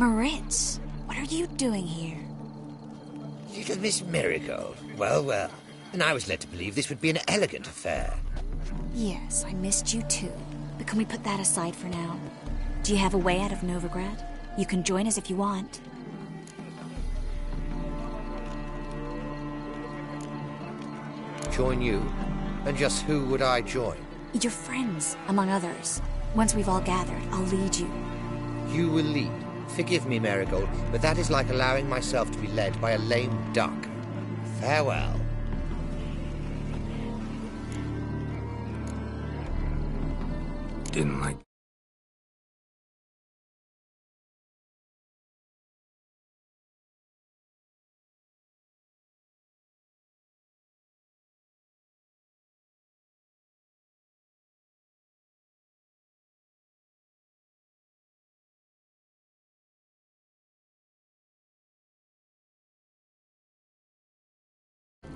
Moritz, what are you doing here? Little Miss Marigold. Well, well. And I was led to believe this would be an elegant affair. Yes, I missed you too. But can we put that aside for now? Do you have a way out of Novigrad? You can join us if you want. Join you? And just who would I join? Your friends, among others. Once we've all gathered, I'll lead you. You will lead. Forgive me, Marigold, but that is like allowing myself to be led by a lame duck. Farewell. Didn't like...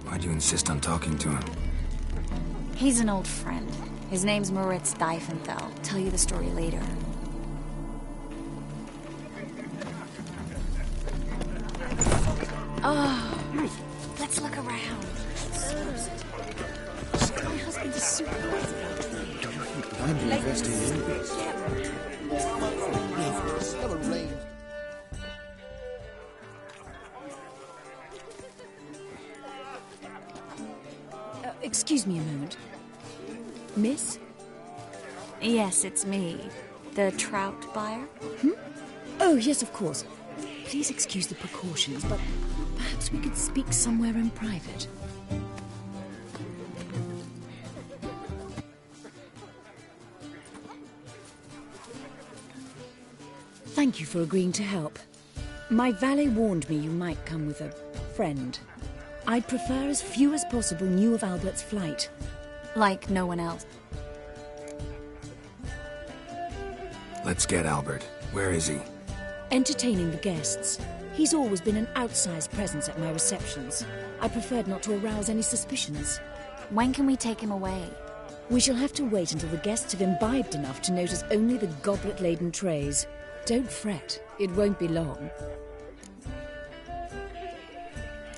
Why'd you insist on talking to him? He's an old friend. His name's Moritz Diefenthal. Tell you the story later. Oh, let's look around. My husband is supervisor. Do you think that I'm investing in this? Excuse me a moment. Miss? Yes, it's me. The trout buyer? Oh, yes, of course. Please excuse the precautions, but perhaps we could speak somewhere in private. Thank you for agreeing to help. My valet warned me you might come with a friend. I'd prefer as few as possible knew of Albert's flight. Like no one else. Let's get Albert. Where is he? Entertaining the guests. He's always been an outsized presence at my receptions. I preferred not to arouse any suspicions. When can we take him away? We shall have to wait until the guests have imbibed enough to notice only the goblet-laden trays. Don't fret. It won't be long.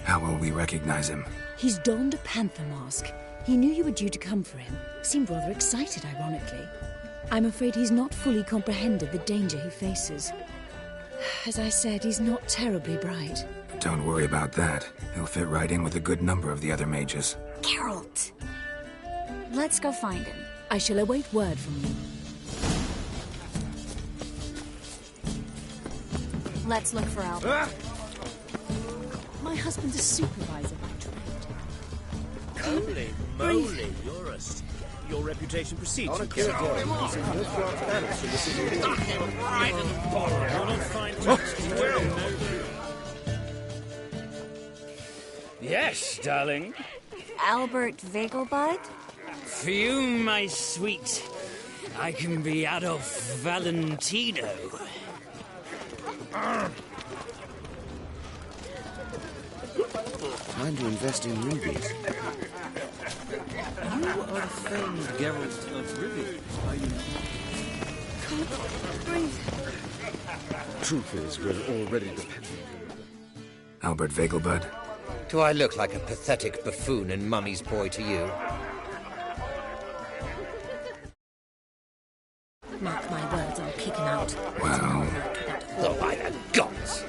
How will we recognize him? He's donned a panther mask. He knew you were due to come for him. Seemed rather excited, ironically. I'm afraid he's not fully comprehended the danger he faces. As I said, he's not terribly bright. Don't worry about that. He'll fit right in with a good number of the other mages. Geralt! Let's go find him. I shall await word from you. Let's look for Albert. My husband's a supervisor by trade. Holy moly, your reputation precedes you. Throw him off! Stuck him right in the bottom. You're not fine Yes, darling. Albert Vegelbud? For you, my sweet, I can be Adolf Valentino. Time to invest in rubies. You are the famed Geralt of Rivia, are you not? Can't breathe. Truth is, we're already dependent. Albert Vegelbud? Do I look like a pathetic buffoon and mummy's boy to you? Mark my words, I'll kick him out. Well... Oh, by the gods!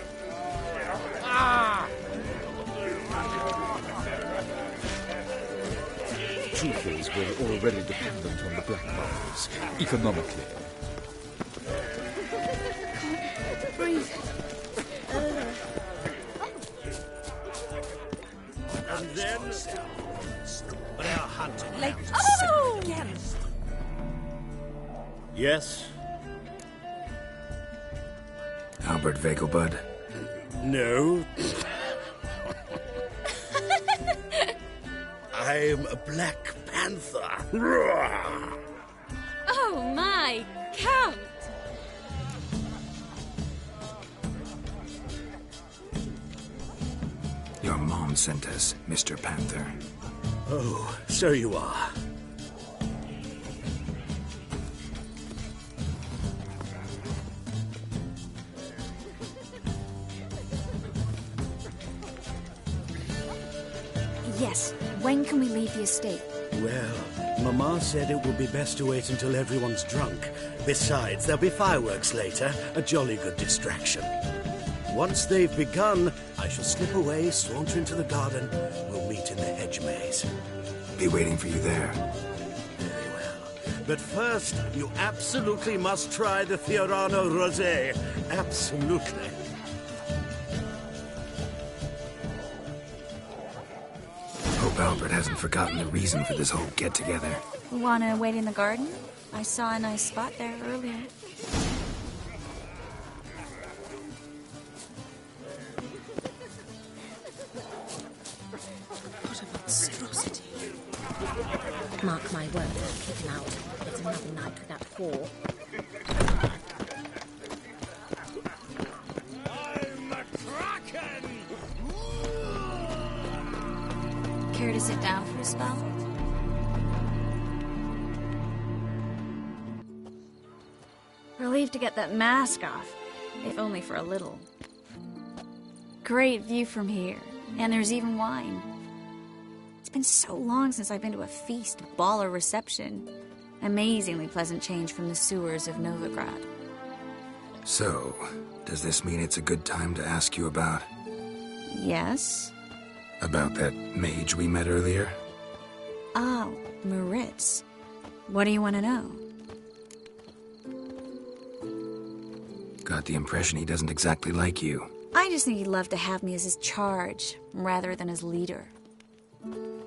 Truth is, we're already dependent on the black markets, economically. Can't breathe. And then... But our hunting... Oh! Yes? Albert Vegelbud? No. I'm a Black Panther. Oh my, Count! Your mom sent us, Mr. Panther. Oh, so you are. Yes, when can we leave the estate? Well, Mama said it would be best to wait until everyone's drunk. Besides, there'll be fireworks later, a jolly good distraction. Once they've begun, I shall slip away, saunter into the garden. We'll meet in the hedge maze. Be waiting for you there. Very well. But first, you absolutely must try the Fiorano Rosé. Absolutely. Hope Albert hasn't forgotten the reason for this whole get-together. Wanna wait in the garden? I saw a nice spot there earlier. What a monstrosity. Mark my word, I'll kick him out. It's another night without four. I'm a kraken! Care to sit down for a spell? Relieved to get that mask off, if only for a little. Great view from here, and there's even wine. It's been so long since I've been to a feast, ball, or reception. Amazingly pleasant change from the sewers of Novigrad. So, does this mean it's a good time to ask you about... Yes? about that mage we met earlier? Oh, Moritz. What do you want to know? Got the impression he doesn't exactly like you. I just think he'd love to have me as his charge, rather than his leader.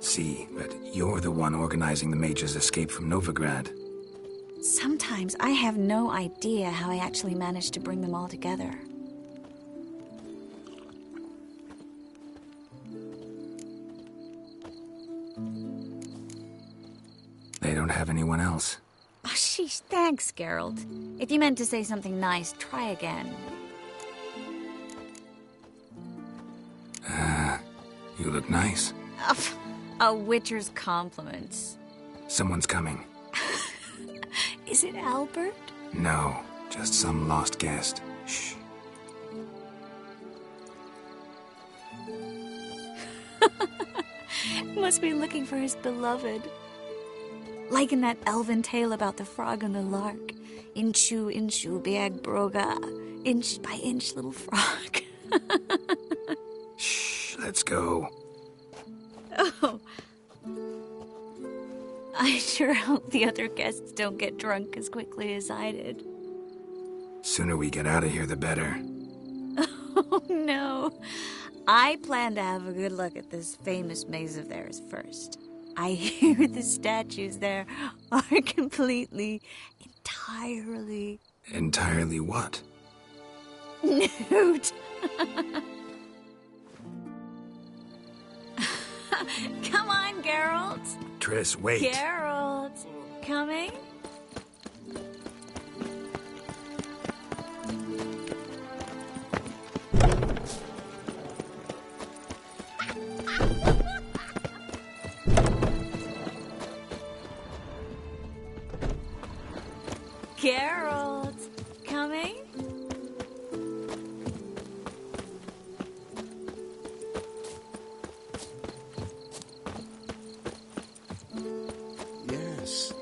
See, but you're the one organizing the mage's escape from Novigrad. Sometimes I have no idea how I actually managed to bring them all together. They don't have anyone else. Oh, sheesh, thanks, Geralt. If you meant to say something nice, try again. You look nice. A witcher's compliments. Someone's coming. Is it Albert? No, just some lost guest. Shh. Must be looking for his beloved. Like in that elven tale about the frog and the lark. Inchu, inchu, biag broga. Inch by inch, little frog. Shh, let's go. Oh. I sure hope the other guests don't get drunk as quickly as I did. Sooner we get out of here, the better. Oh, no. I plan to have a good look at this famous maze of theirs first. I hear the statues there are entirely... Entirely what? nude. Come on, Geralt. Triss, wait. Geralt, coming? Geralt, coming? Yes.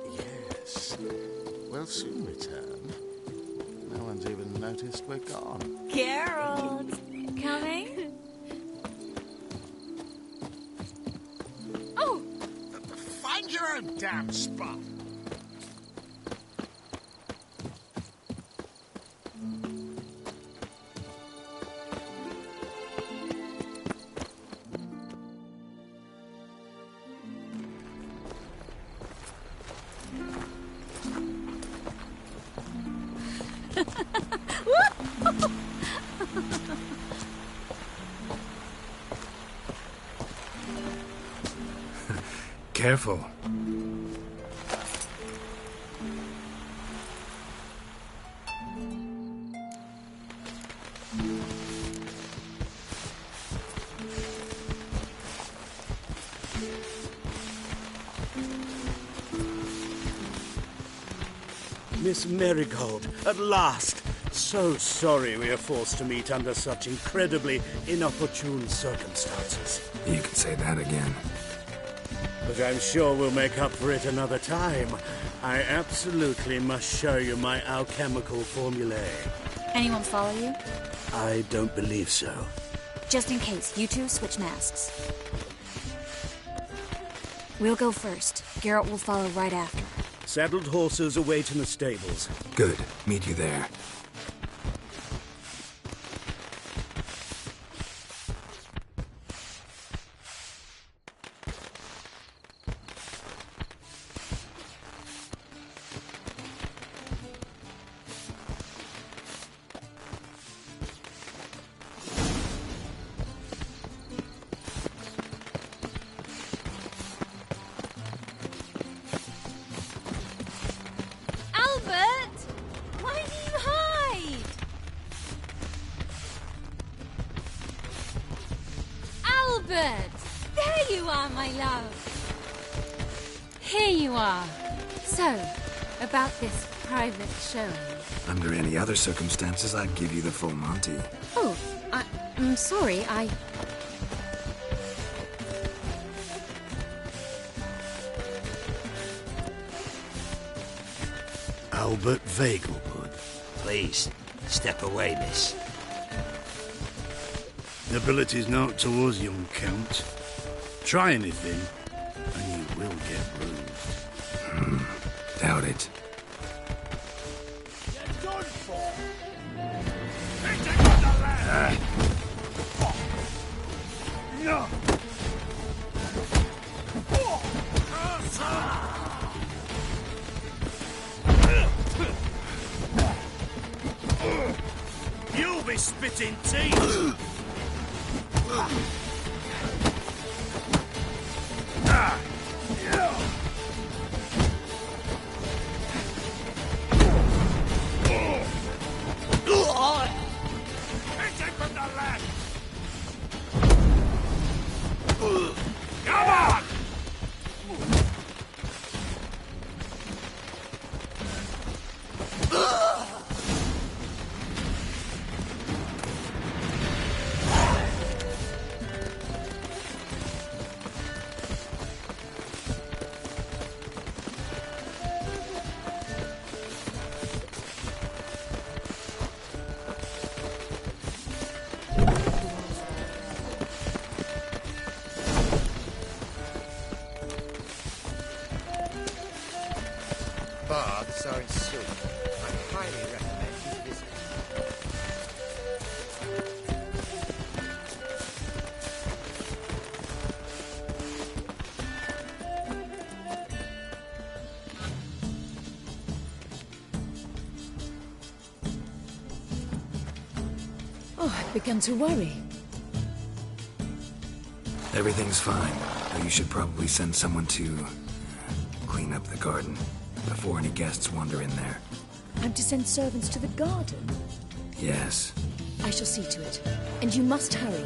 We'll soon return. No one's even noticed we're gone. Geralt, coming? Oh! Find your own damn spot. Careful. Miss Marigold, at last. So sorry we are forced to meet under such incredibly inopportune circumstances. You can say that again. But I'm sure we'll make up for it another time. I absolutely must show you my alchemical formulae. Anyone follow you? I don't believe so. Just in case, you two switch masks. We'll go first. Garrett will follow right after. Saddled horses await in the stables. Good. Meet you there. There you are, my love. Here you are. So, about this private showing. Under any other circumstances, I'd give you the full Monty. Oh, I'm sorry, Albert Vagelwood. Please, step away, miss. Nobility's not towards young Count. Try anything, and you will get bruised. Doubt it. Get done for! Take the land! No! You'll be spitting teeth! Baths are in Soup. I highly recommend you visit. Oh, I've begun to worry. Everything's fine. Though you should probably send someone to clean up the garden before any guests wander in there. I'm to send servants to the garden? Yes. I shall see to it. And you must hurry.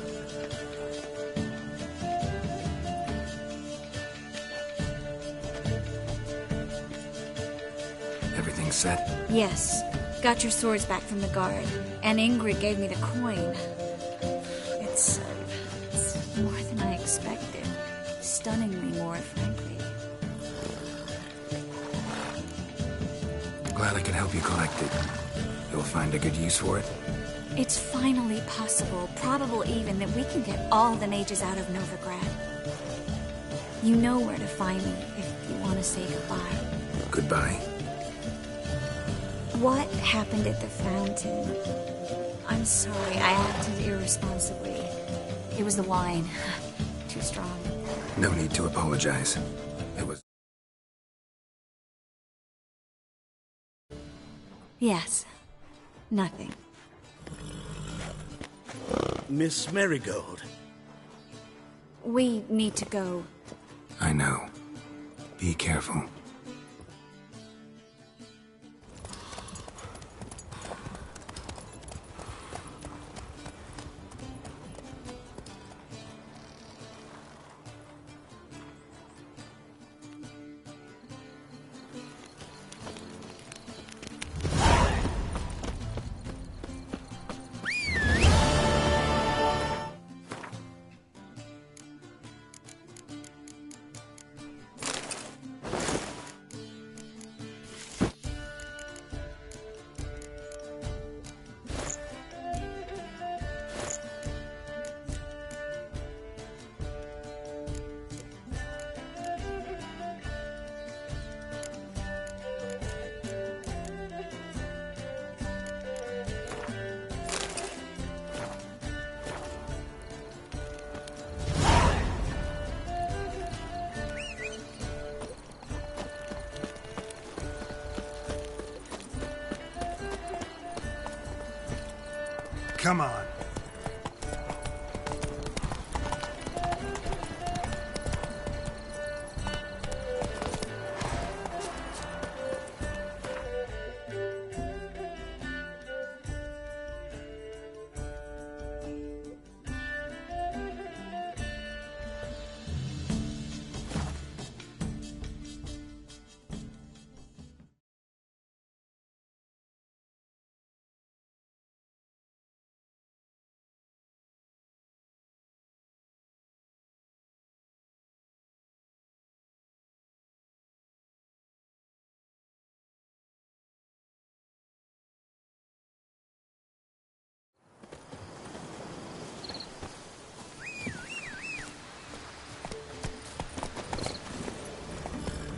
Everything set? Yes. Got your swords back from the guard. And Ingrid gave me the coin. It's more than I expected. Stunningly more, frankly. Glad I could help you collect it. You'll find a good use for it? It's finally possible, probable even, that we can get all the mages out of Novigrad. You know where to find me if you want to say goodbye. Goodbye? What happened at the fountain? I'm sorry, I acted irresponsibly. It was the wine. Too strong. No need to apologize. It was... Yes. Nothing. Miss Marigold. We need to go. I know. Be careful. Come on.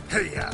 Hey-ya!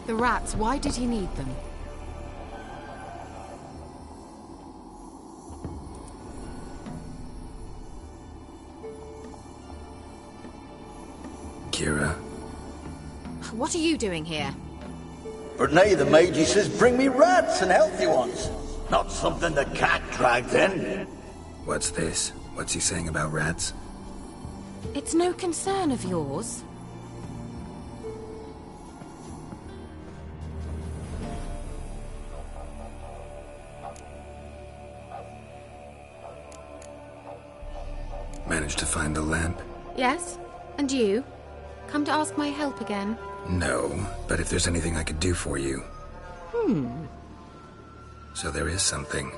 The rats, why did he need them? Kira. What are you doing here? But now the Magi says bring me rats and healthy ones. Not something the cat dragged in. What's this? What's he saying about rats? It's no concern of yours. Managed to find the lamp? Yes? And you? Come to ask my help again? No, but if there's anything I could do for you. So there is something.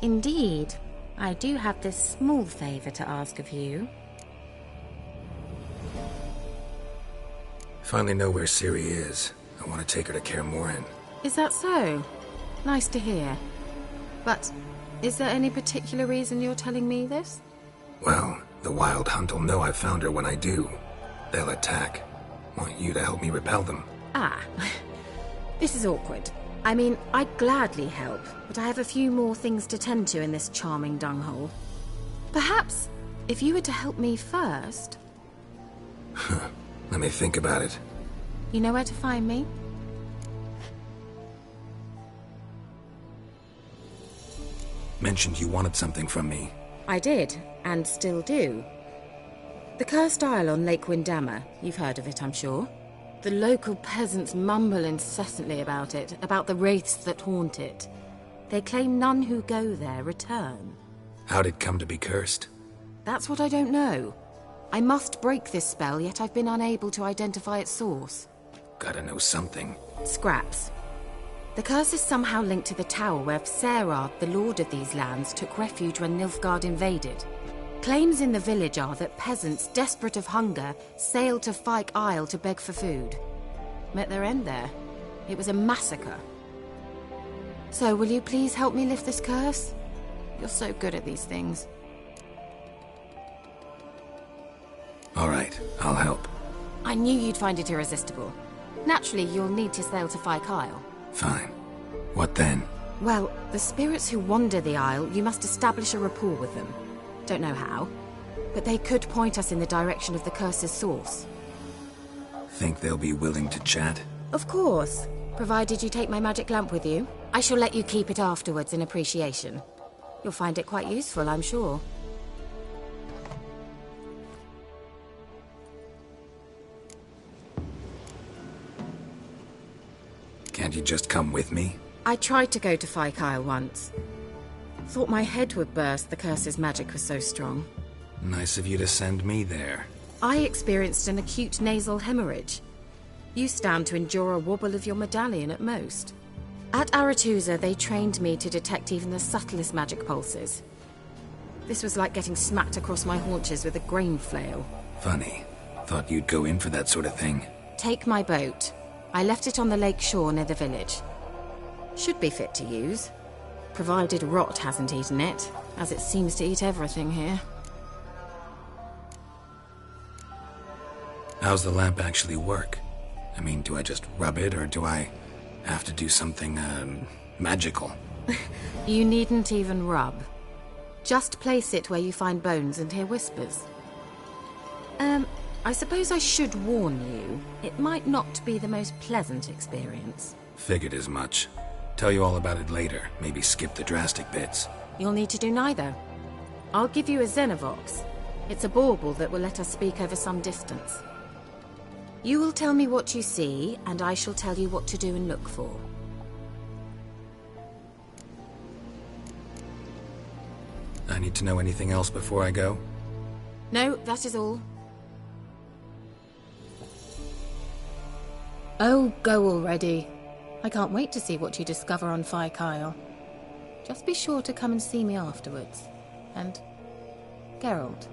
Indeed. I do have this small favor to ask of you. Finally know where Ciri is. I want to take her to Kaer Morhen. Is that so? Nice to hear. But is there any particular reason you're telling me this? Well, the Wild Hunt will know I've found her when I do. They'll attack. Want you to help me repel them. Ah. This is awkward. I mean, I'd gladly help, but I have a few more things to tend to in this charming dunghole. Perhaps, if you were to help me first... Let me think about it. You know where to find me? Mentioned you wanted something from me. I did, and still do. The Cursed Isle on Lake Windammer. You've heard of it, I'm sure. The local peasants mumble incessantly about it, about the wraiths that haunt it. They claim none who go there return. How'd it come to be cursed? That's what I don't know. I must break this spell, yet I've been unable to identify its source. Gotta know something. Scraps. The curse is somehow linked to the tower where Serard, the lord of these lands, took refuge when Nilfgaard invaded. Claims in the village are that peasants, desperate of hunger, sailed to Fyke Isle to beg for food. Met their end there. It was a massacre. So, will you please help me lift this curse? You're so good at these things. All right, I'll help. I knew you'd find it irresistible. Naturally, you'll need to sail to Fyke Isle. Fine. What then? Well, the spirits who wander the Isle, you must establish a rapport with them. Don't know how, but they could point us in the direction of the curse's source. Think they'll be willing to chat? Of course, provided you take my magic lamp with you. I shall let you keep it afterwards in appreciation. You'll find it quite useful, I'm sure. Can't you just come with me? I tried to go to Fyke Isle once. Thought my head would burst, the curse's magic was so strong. Nice of you to send me there. I experienced an acute nasal hemorrhage. You stand to endure a wobble of your medallion at most. At Aretusa, they trained me to detect even the subtlest magic pulses. This was like getting smacked across my haunches with a grain flail. Funny. Thought you'd go in for that sort of thing. Take my boat. I left it on the lake shore near the village. Should be fit to use, provided rot hasn't eaten it, as it seems to eat everything here. How's the lamp actually work? I mean, do I just rub it, or do I have to do something, magical? You needn't even rub. Just place it where you find bones and hear whispers. I suppose I should warn you, it might not be the most pleasant experience. Figured as much. Tell you all about it later, maybe skip the drastic bits. You'll need to do neither. I'll give you a Xenovox. It's a bauble that will let us speak over some distance. You will tell me what you see, and I shall tell you what to do and look for. I need to know anything else before I go? No, that is all. Oh, go already. I can't wait to see what you discover on Kaer. Just be sure to come and see me afterwards. And Geralt.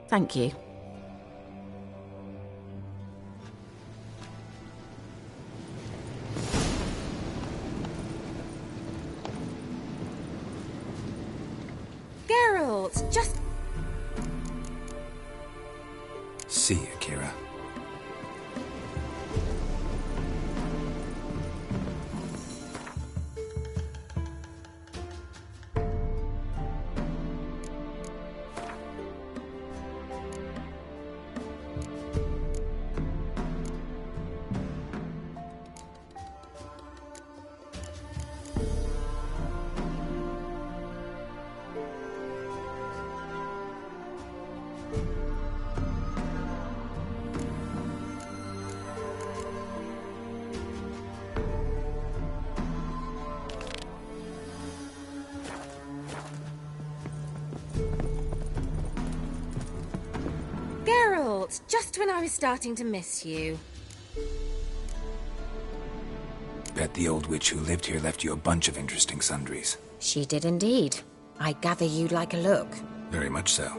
Thank you. Geralt, just... See you, Kira. Geralt, just when I was starting to miss you. Bet the old witch who lived here left you a bunch of interesting sundries. She did indeed. I gather you'd like a look. Very much so.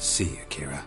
See you, Kira.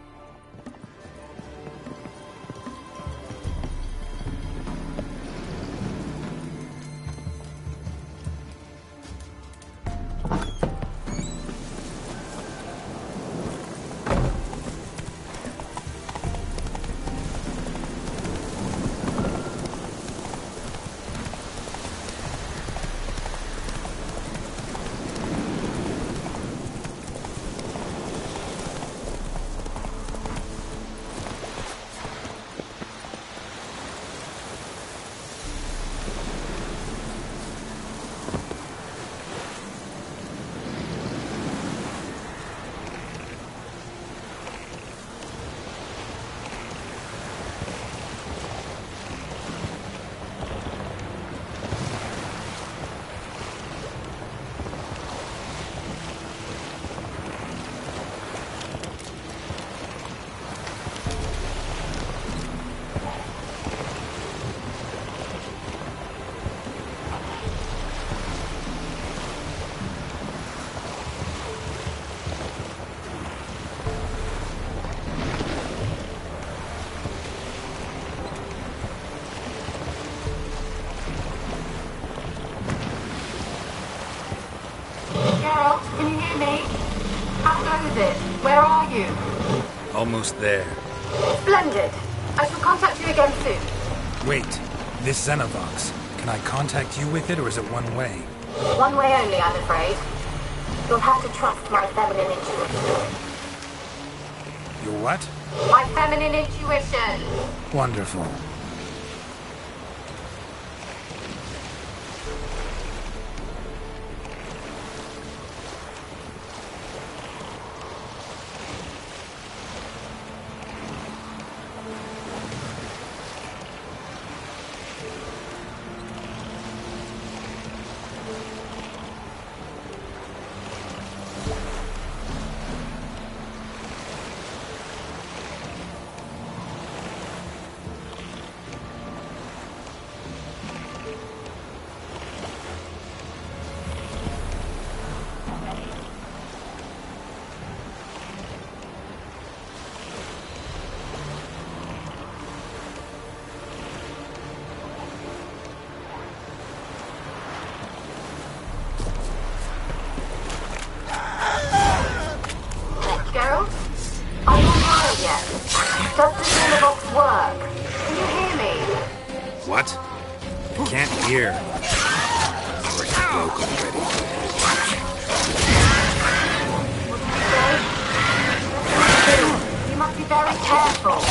Where are you? Almost there. Splendid. I shall contact you again soon. Wait, this Xenovox. Can I contact you with it, or is it one way? One way only, I'm afraid. You'll have to trust my feminine intuition. Your what? My feminine intuition. Wonderful. Does the Xenovox work? Can you hear me? What? I can't hear. Or it's broke already. You must be very careful.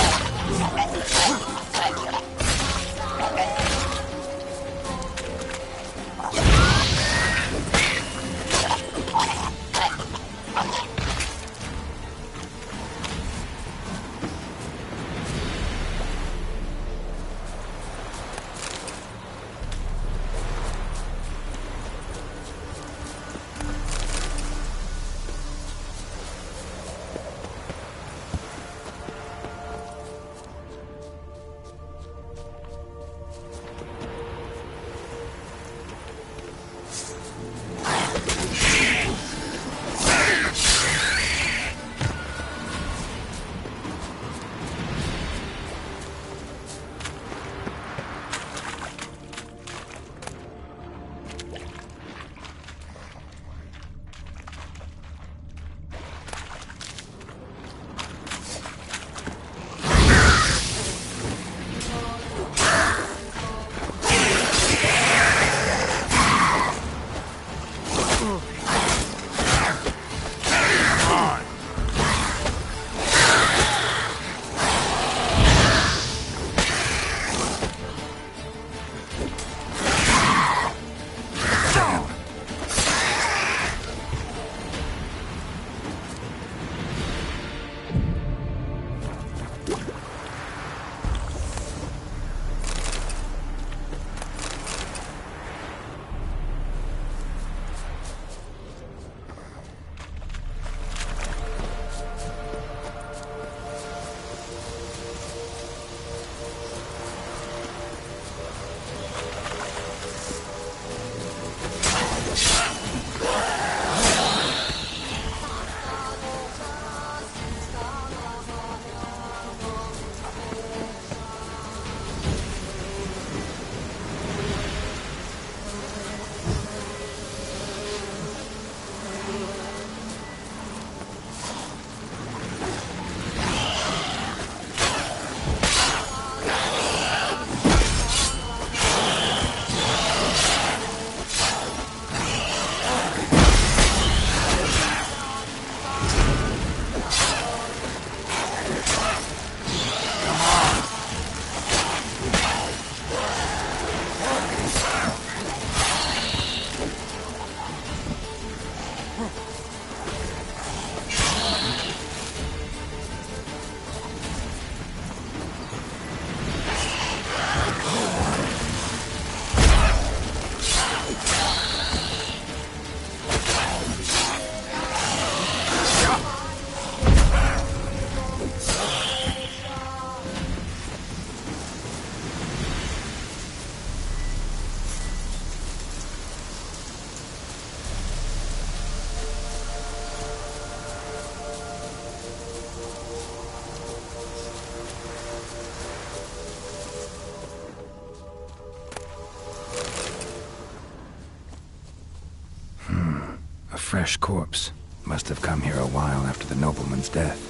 Fresh corpse. Must have come here a while after the nobleman's death.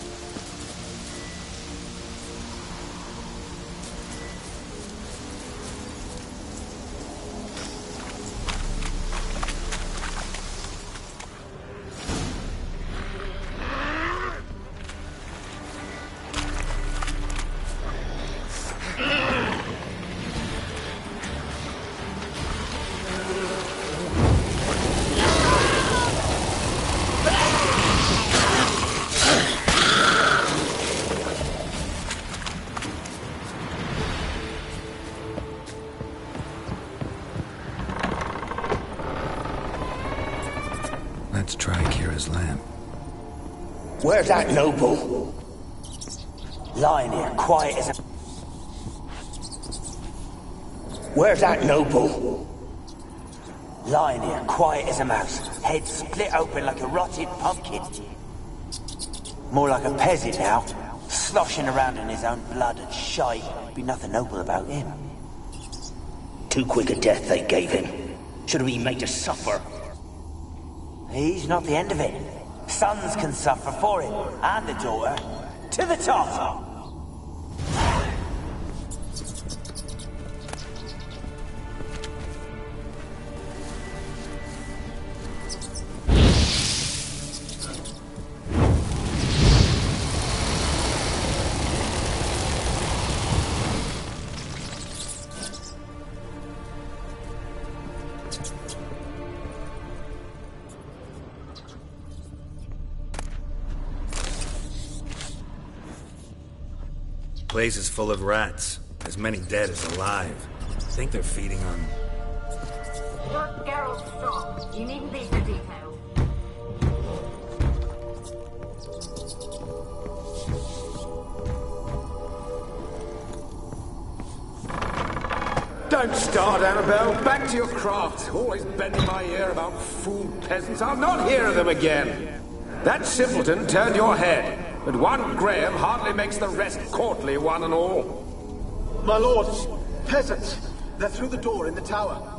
Let's try Kaer's lamp. Where's that noble? Lying here, quiet as a... Where's that noble? Lying here, quiet as a mouse. Head split open like a rotted pumpkin. More like a peasant now. Sloshing around in his own blood and shite. Be nothing noble about him. Too quick a death they gave him. Should have been made to suffer. He's not the end of it. Sons can suffer for it, and the daughter. To the top! Place is full of rats. As many dead as alive. I think they're feeding on... You're Geralt's strong. You needn't leave the details. Don't start, Annabelle. Back to your craft. Always bending my ear about fool peasants. I'll not hear of them again. That simpleton turned your head. But one Graham hardly makes the rest courtly, one and all. My lords, peasants, they're through the door in the tower.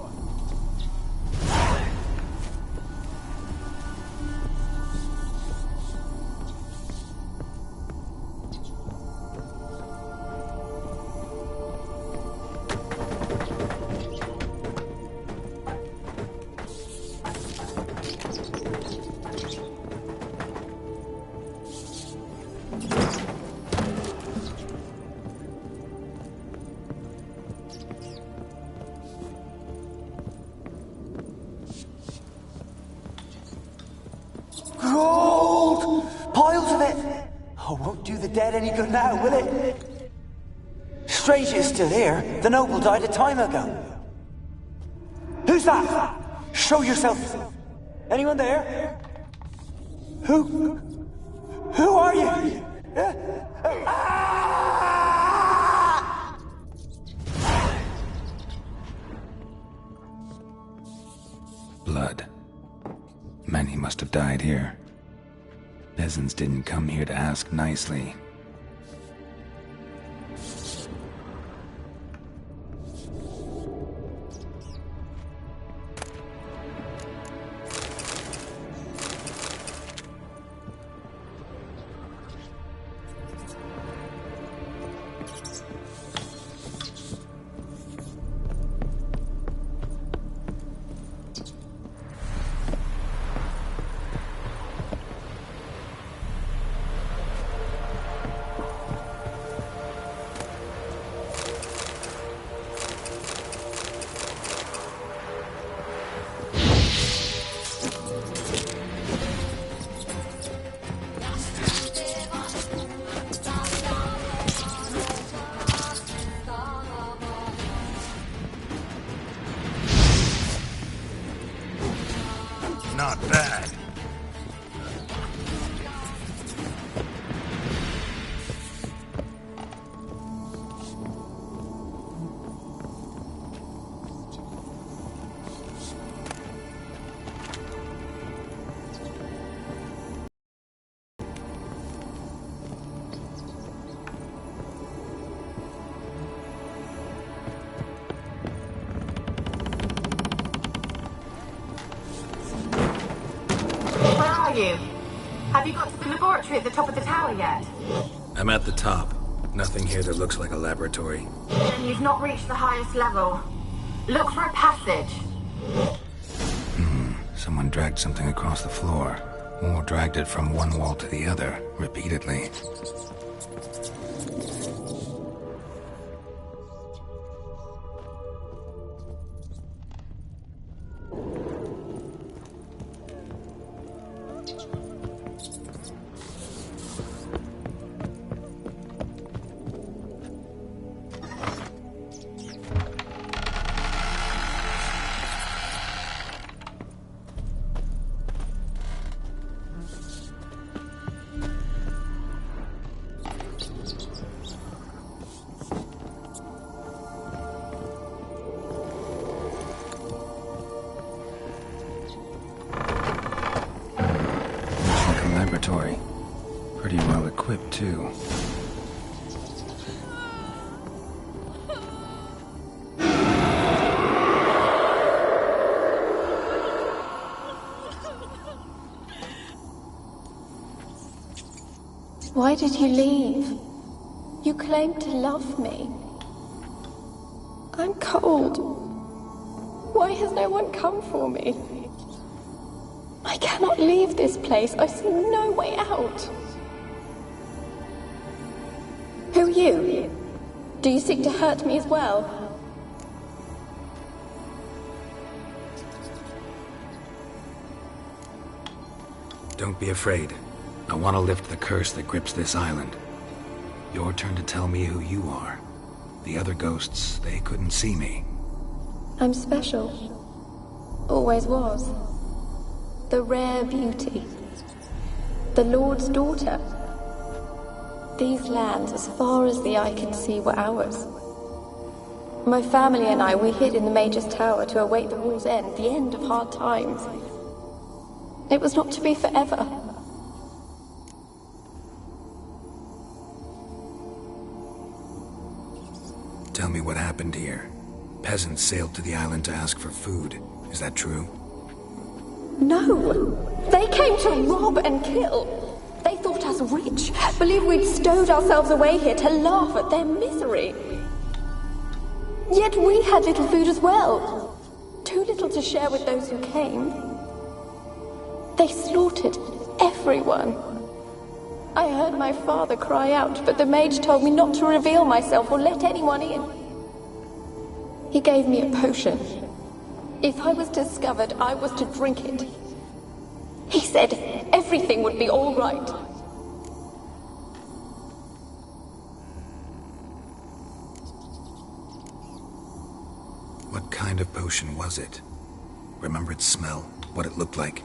Gold! Piles of it! Oh, won't do the dead any good now, will it? Strange it's still here. The noble died a time ago. Who's that? Show yourself. Anyone there? Who are you? Blood. Many must have died here. Peasants didn't come here to ask nicely. Not bad. You. laboratory at the top of the tower yet? I'm at the top. Nothing here that looks like a laboratory. Then you've not reached the highest level. Look for a passage. Someone dragged something across the floor. Or dragged it from one wall to the other, repeatedly. Laboratory. Pretty well equipped, too. Why did you leave? You claimed to love me. I'm cold. Why has no one come for me? I cannot leave this place. I see no way out. Who are you? Do you seek to hurt me as well? Don't be afraid. I want to lift the curse that grips this island. Your turn to tell me who you are. The other ghosts, they couldn't see me. I'm special. Always was. The rare beauty. The Lord's daughter. These lands, as far as the eye can see, were ours. My family and I, we hid in the Mage's Tower to await the war's end, the end of hard times. It was not to be forever. Tell me what happened here. Peasants sailed to the island to ask for food. Is that true? No! They came to rob and kill. They thought us rich, believed we'd stowed ourselves away here to laugh at their misery. Yet we had little food as well. Too little to share with those who came. They slaughtered everyone. I heard my father cry out, but the mage told me not to reveal myself or let anyone in. He gave me a potion. If I was discovered, I was to drink it. He said everything would be all right. What kind of potion was it? Remember its smell? What it looked like?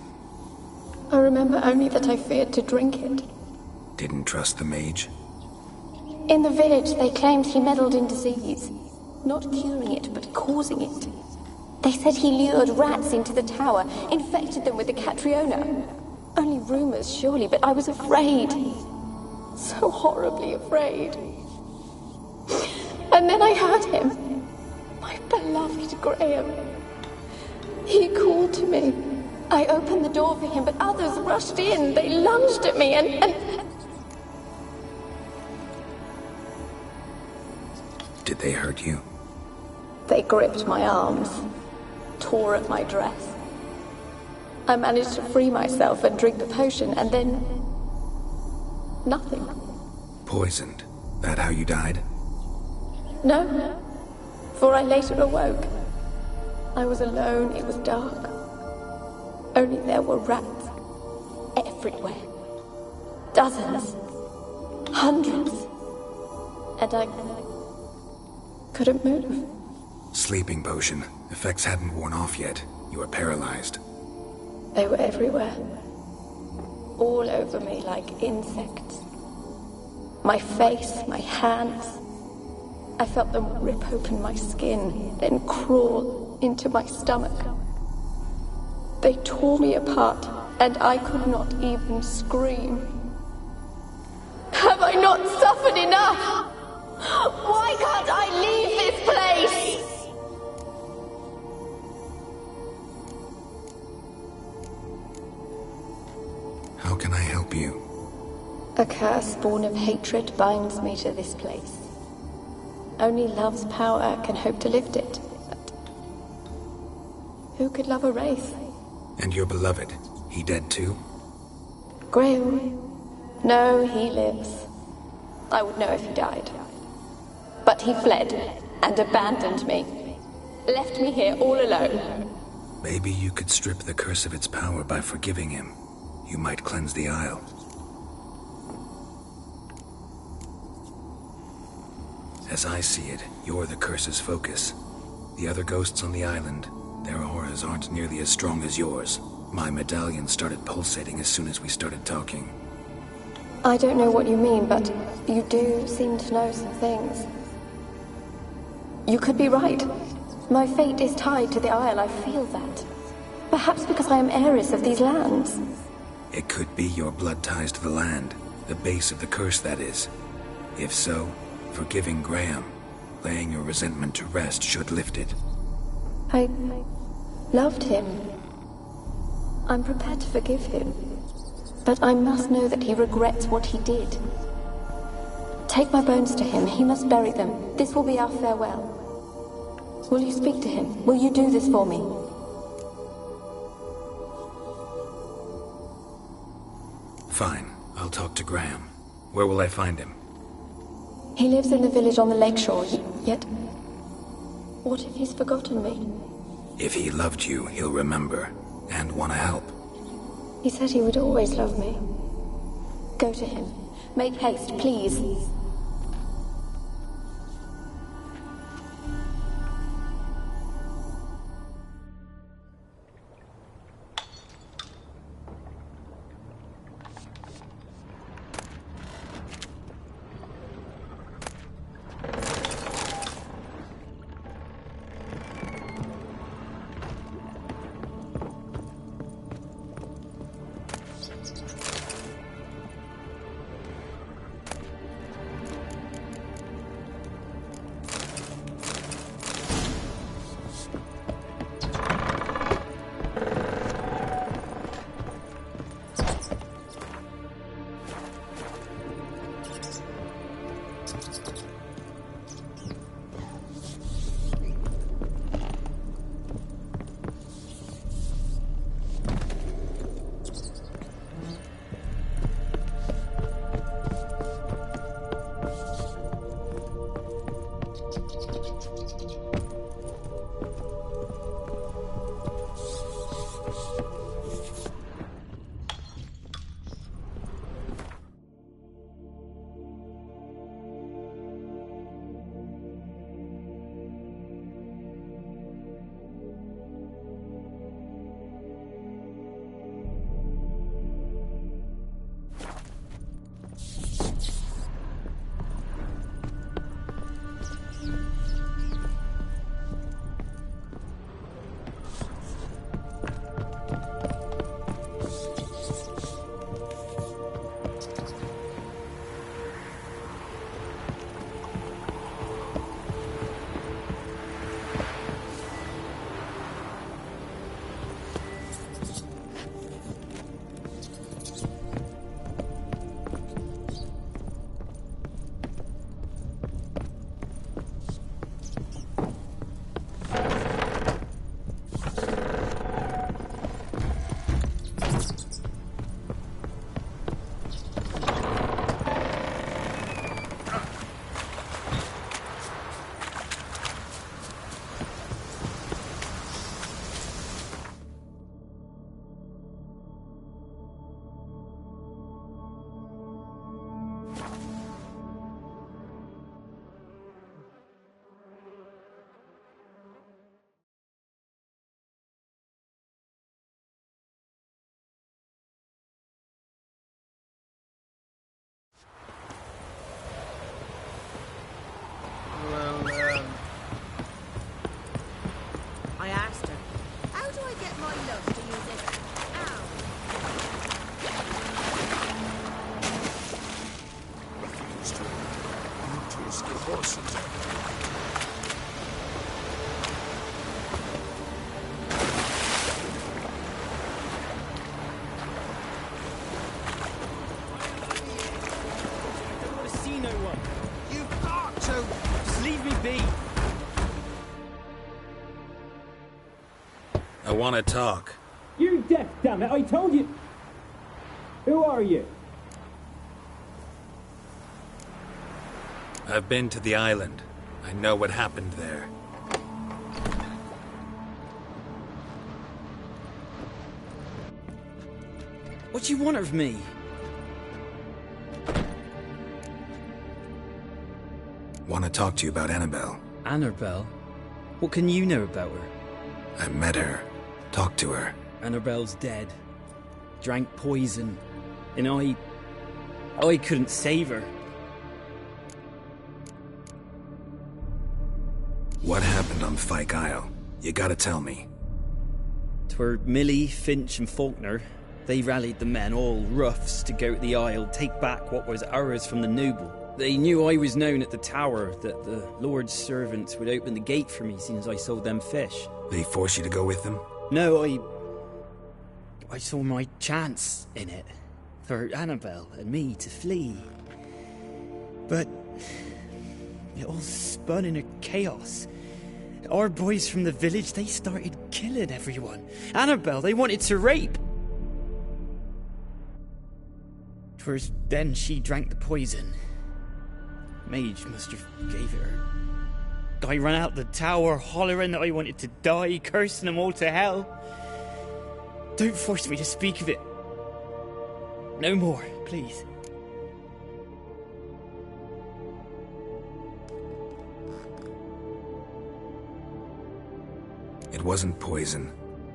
I remember only that I feared to drink it. Didn't trust the mage? In the village, they claimed he meddled in disease. Not curing it, but causing it. They said he lured rats into the tower, infected them with the Catriona. Only rumors, surely, but I was afraid. So horribly afraid. And then I heard him. My beloved Graham. He called to me. I opened the door for him, but others rushed in. They lunged at me and... Did they hurt you? They gripped my arms, tore at my dress. I managed to free myself and drink the potion, and then... nothing. Poisoned? That how you died? No, for I later awoke. I was alone, it was dark. Only there were rats everywhere. Dozens. Hundreds. And I couldn't move. Sleeping potion. Effects hadn't worn off yet. You were paralyzed. They were everywhere. All over me like insects. My face, my hands. I felt them rip open my skin, then crawl into my stomach. They tore me apart, and I could not even scream. Have I not suffered enough? Why can't I leave this place? How can I help you? A curse born of hatred binds me to this place. Only love's power can hope to lift it. But who could love a wraith? And your beloved, he dead too? Graham? No, he lives. I would know if he died. But he fled and abandoned me. Left me here all alone. Maybe you could strip the curse of its power by forgiving him. You might cleanse the Isle. As I see it, you're the curse's focus. The other ghosts on the island, their auras aren't nearly as strong as yours. My medallion started pulsating as soon as we started talking. I don't know what you mean, but you do seem to know some things. You could be right. My fate is tied to the Isle, I feel that. Perhaps because I am heiress of these lands. It could be your blood ties to the land, the base of the curse, that is. If so, forgiving Graham, laying your resentment to rest should lift it. I loved him. I'm prepared to forgive him. But I must know that he regrets what he did. Take my bones to him. He must bury them. This will be our farewell. Will you speak to him? Will you do this for me? Fine. I'll talk to Graham. Where will I find him? He lives in the village on the lakeshore, yet... What if he's forgotten me? If he loved you, he'll remember, and want to help. He said he would always love me. Go to him. Make haste, please. I asked her, how do I get my love to use it? me be. I want to talk. You're deaf, damn it! I told you. Who are you? I've been to the island. I know what happened there. What do you want of me? Want to talk to you about Annabelle. Annabelle? What can you know about her? I met her. Talked to her. Annabelle's dead. Drank poison. And I couldn't save her. What happened on Fyke Isle? You gotta tell me. 'Twere Millie, Finch and Faulkner. They rallied the men, all roughs, to go to the Isle, take back what was ours from the noble. They knew I was known at the tower, that the Lord's servants would open the gate for me, seeing as I sold them fish. They forced you to go with them? No, I saw my chance in it. For Annabelle and me to flee. But it all spun in a chaos. Our boys from the village, they started killing everyone. Annabelle, they wanted to rape. 'Twas then she drank the poison. Mage must have gave it her. I ran out the tower, hollering that I wanted to die, cursing them all to hell. Don't force me to speak of it. No more, please. It wasn't poison.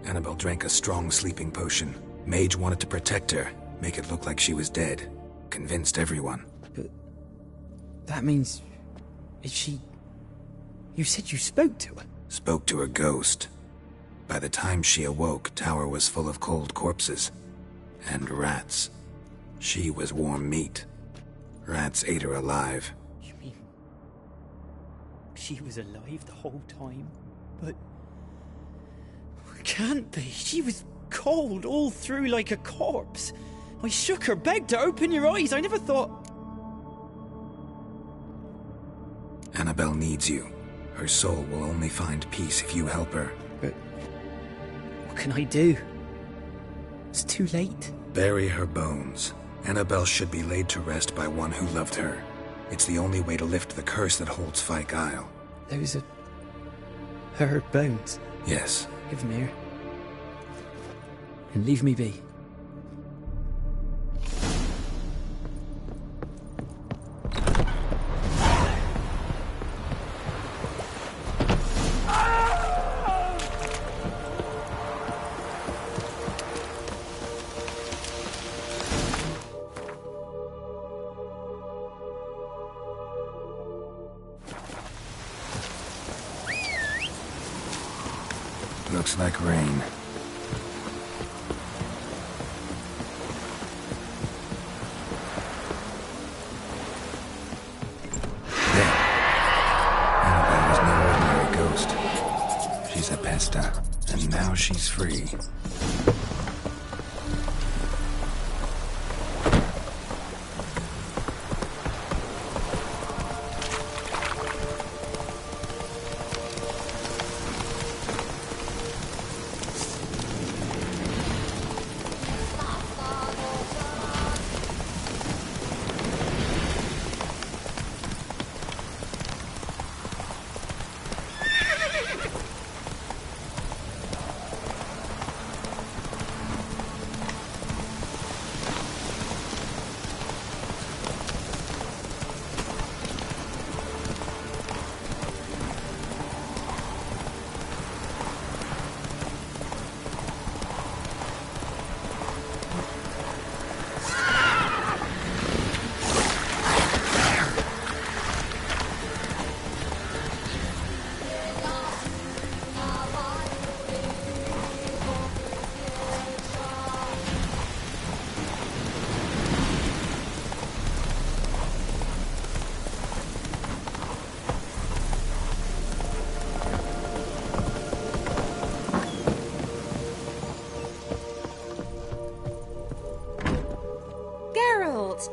Annabelle drank a strong sleeping potion. Mage wanted to protect her, make it look like she was dead. Convinced everyone. But that means... is she... You said you spoke to her? Spoke to her ghost. By the time she awoke, Tower was full of cold corpses. And rats. She was warm meat. Rats ate her alive. You mean... she was alive the whole time? But... can't be. She was cold all through like a corpse. I shook her, begged her, open your eyes. I never thought... Annabelle needs you. Her soul will only find peace if you help her. But... what can I do? It's too late. Bury her bones. Annabelle should be laid to rest by one who loved her. It's the only way to lift the curse that holds Fyke Isle. Those are... her bones? Yes. Give them here. And leave me be. Looks like rain. There. Annabelle was no ordinary ghost. She's a pesta, and now she's free.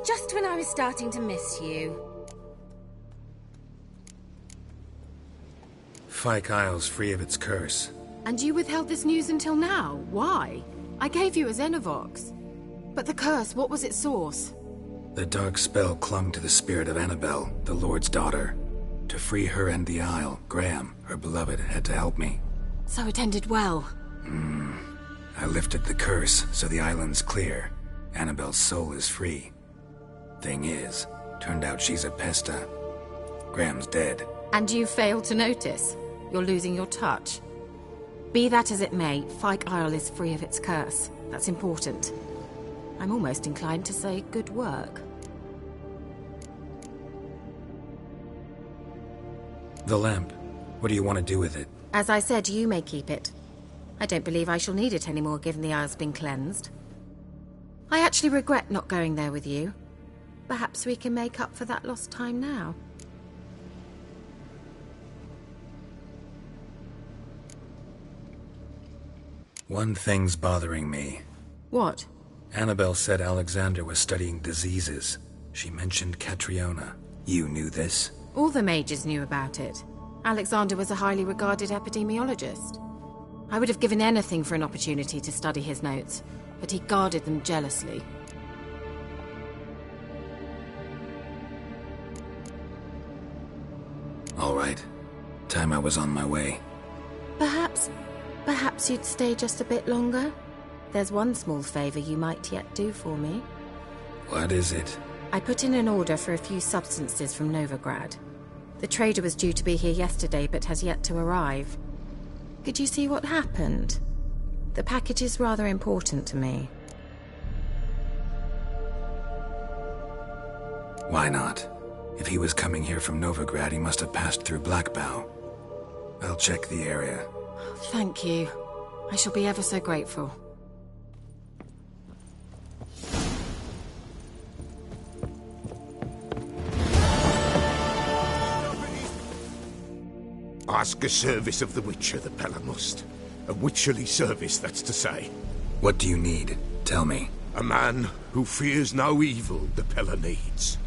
Just when I was starting to miss you. Fyke Isle's free of its curse. And you withheld this news until now? Why? I gave you a Xenovox. But the curse, what was its source? The dark spell clung to the spirit of Annabelle, the Lord's daughter. To free her and the Isle, Graham, her beloved, had to help me. So it ended well. I lifted the curse, so the island's clear. Annabelle's soul is free. Thing is, turned out she's a Pesta. Graham's dead. And you failed to notice? You're losing your touch. Be that as it may, Fyke Isle is free of its curse. That's important. I'm almost inclined to say good work. The lamp. What do you want to do with it? As I said, you may keep it. I don't believe I shall need it anymore, given the Isle's been cleansed. I actually regret not going there with you. Perhaps we can make up for that lost time now. One thing's bothering me. What? Annabelle said Alexander was studying diseases. She mentioned Catriona. You knew this? All the mages knew about it. Alexander was a highly regarded epidemiologist. I would have given anything for an opportunity to study his notes, but he guarded them jealously. All right. Time I was on my way. Perhaps you'd stay just a bit longer? There's one small favor you might yet do for me. What is it? I put in an order for a few substances from Novigrad. The trader was due to be here yesterday, but has yet to arrive. Could you see what happened? The package is rather important to me. Why not? If he was coming here from Novigrad, he must have passed through Blackbow. I'll check the area. Thank you. I shall be ever so grateful. Ask a service of the Witcher, the Pella must. A witcherly service, that's to say. What do you need? Tell me. A man who fears no evil the Pella needs.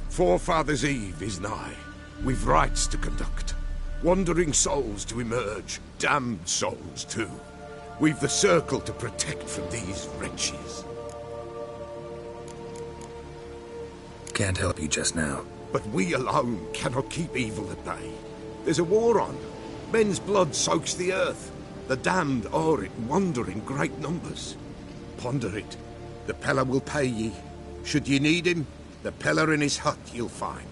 Forefathers' Eve is nigh. We've rites to conduct. Wandering souls to emerge. Damned souls, too. We've the circle to protect from these wretches. Can't help you just now. But we alone cannot keep evil at bay. There's a war on. Men's blood soaks the earth. The damned are it wander in great numbers. Ponder it. The Pella will pay ye. Should ye need him, the Pella in his hut you'll find.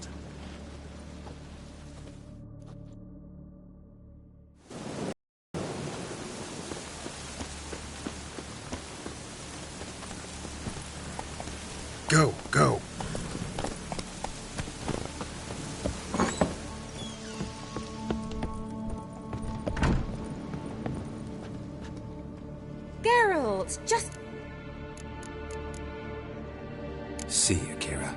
Go, go. Geralt, just... See you, Kira.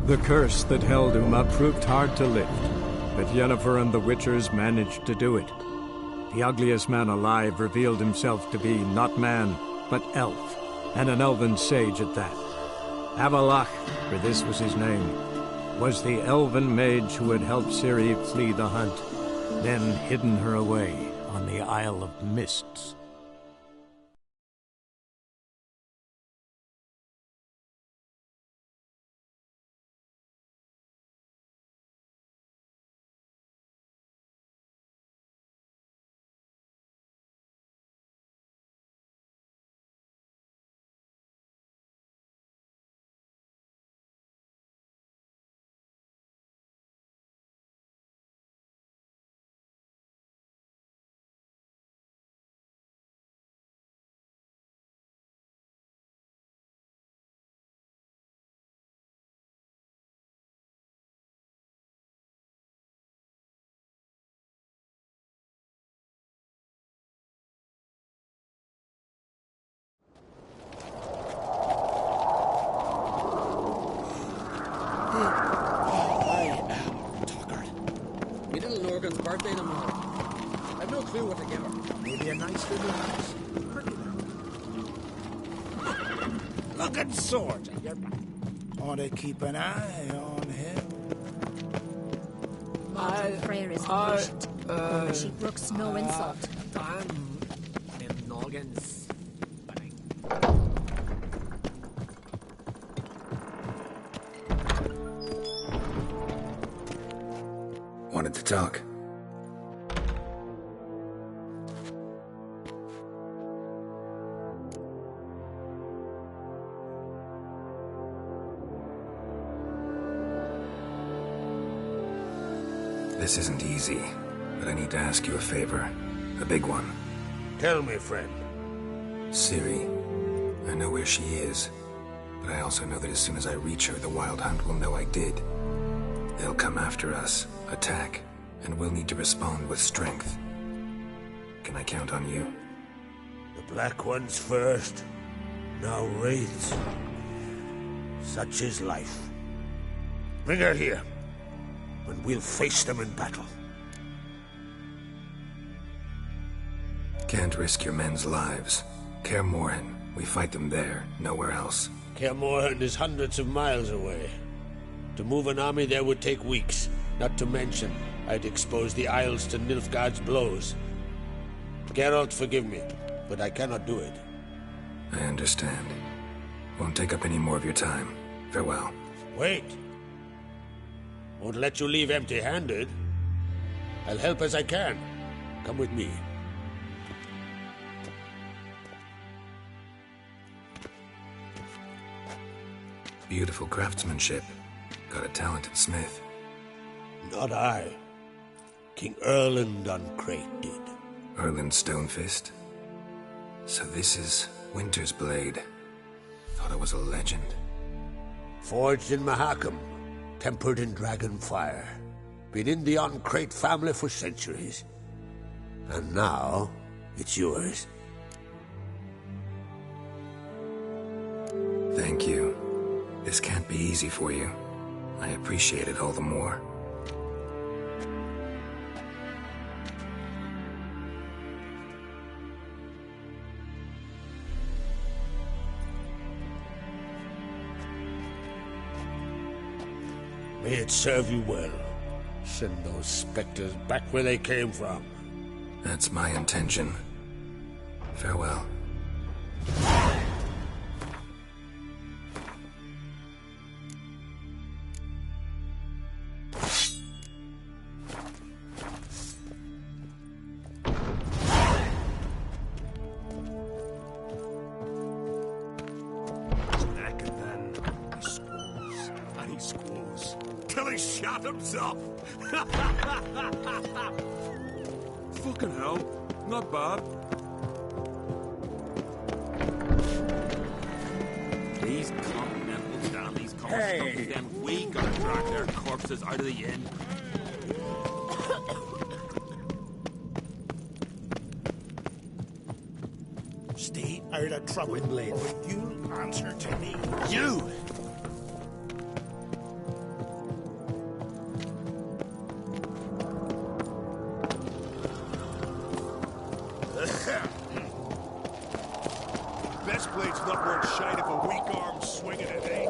The curse that held Uma proved hard to lift, but Yennefer and the Witchers managed to do it. The ugliest man alive revealed himself to be not man, but elf, and an elven sage at that. Avalach, for this was his name, was the elven mage who had helped Ciri flee the hunt, then hidden her away on the Isle of Mists. Morgan's birthday tomorrow. I've no clue what to give her. Maybe a nice little house. Looking sword. Ought to keep an eye on him. Martin Freyr is patient. She brooks no insult. I'm in Noggins. Wanted to talk. This isn't easy, but I need to ask you a favor. A big one. Tell me, friend. Ciri. I know where she is, but I also know that as soon as I reach her, the Wild Hunt will know I did. They'll come after us, attack, and we'll need to respond with strength. Can I count on you? The Black Ones first, now Wraiths. Such is life. Bring her here, and we'll face them in battle. Can't risk your men's lives. Kaer Morhen, we fight them there, nowhere else. Kaer Morhen is hundreds of miles away. To move an army there would take weeks, not to mention I'd expose the Isles to Nilfgaard's blows. Geralt, forgive me, but I cannot do it. I understand. Won't take up any more of your time. Farewell. Wait. Won't let you leave empty-handed. I'll help as I can. Come with me. Beautiful craftsmanship. Got a talented smith. Not I. King Erland Uncrate did. Erland Stonefist? So this is Winter's Blade. Thought it was a legend. Forged in Mahakam, tempered in dragon fire. Been in the Uncrate family for centuries. And now, it's yours. Thank you. This can't be easy for you. I appreciate it all the more. May it serve you well. Send those specters back where they came from. That's my intention. Farewell. Himself. Fucking hell. Not bad. These continental dandies come hey. Then we gotta drag their corpses out of the inn. Stay out of trouble, Blade. You answer to me. You! shite if a weak arm's swinging it, eh?